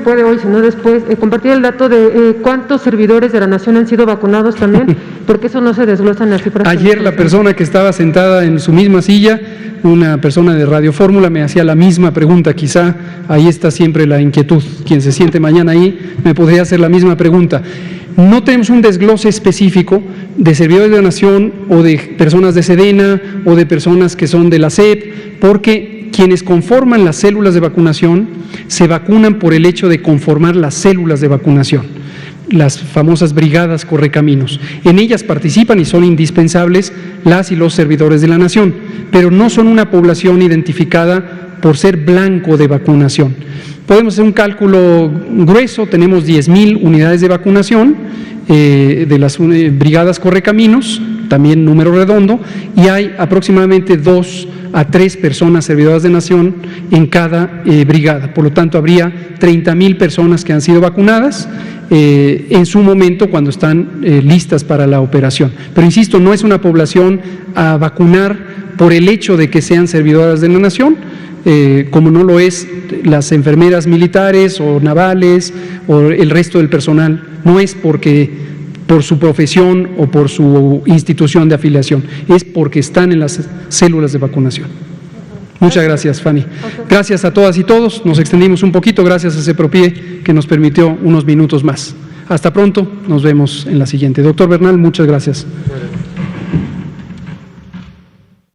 Puede hoy, si no después, compartir el dato de cuántos servidores de la Nación han sido vacunados también, porque eso no se desglosa en las cifras. Ayer la persona que estaba sentada en su misma silla, una persona de Radio Fórmula, me hacía la misma pregunta, quizá ahí está siempre la inquietud, quien se siente mañana ahí me podría hacer la misma pregunta. No tenemos un desglose específico de servidores de la Nación o de personas de Sedena o de personas que son de la SEP, porque quienes conforman las células de vacunación se vacunan por el hecho de conformar las células de vacunación, las famosas brigadas correcaminos. En ellas participan y son indispensables las y los servidores de la Nación, pero no son una población identificada por ser blanco de vacunación. Podemos hacer un cálculo grueso, tenemos 10,000 unidades de vacunación de las brigadas correcaminos, también número redondo, y hay aproximadamente 2 a 3 personas servidoras de Nación en cada brigada. Por lo tanto, habría 30,000 personas que han sido vacunadas en su momento cuando están listas para la operación. Pero insisto, no es una población a vacunar por el hecho de que sean servidoras de la Nación, como no lo es las enfermeras militares o navales o el resto del personal. No es por su profesión o por su institución de afiliación, es porque están en las células de vacunación. Muchas gracias, Fanny. Gracias a todas y todos, nos extendimos un poquito, gracias a CEPROPIE que nos permitió unos minutos más. Hasta pronto, nos vemos en la siguiente. Doctor Bernal, muchas gracias.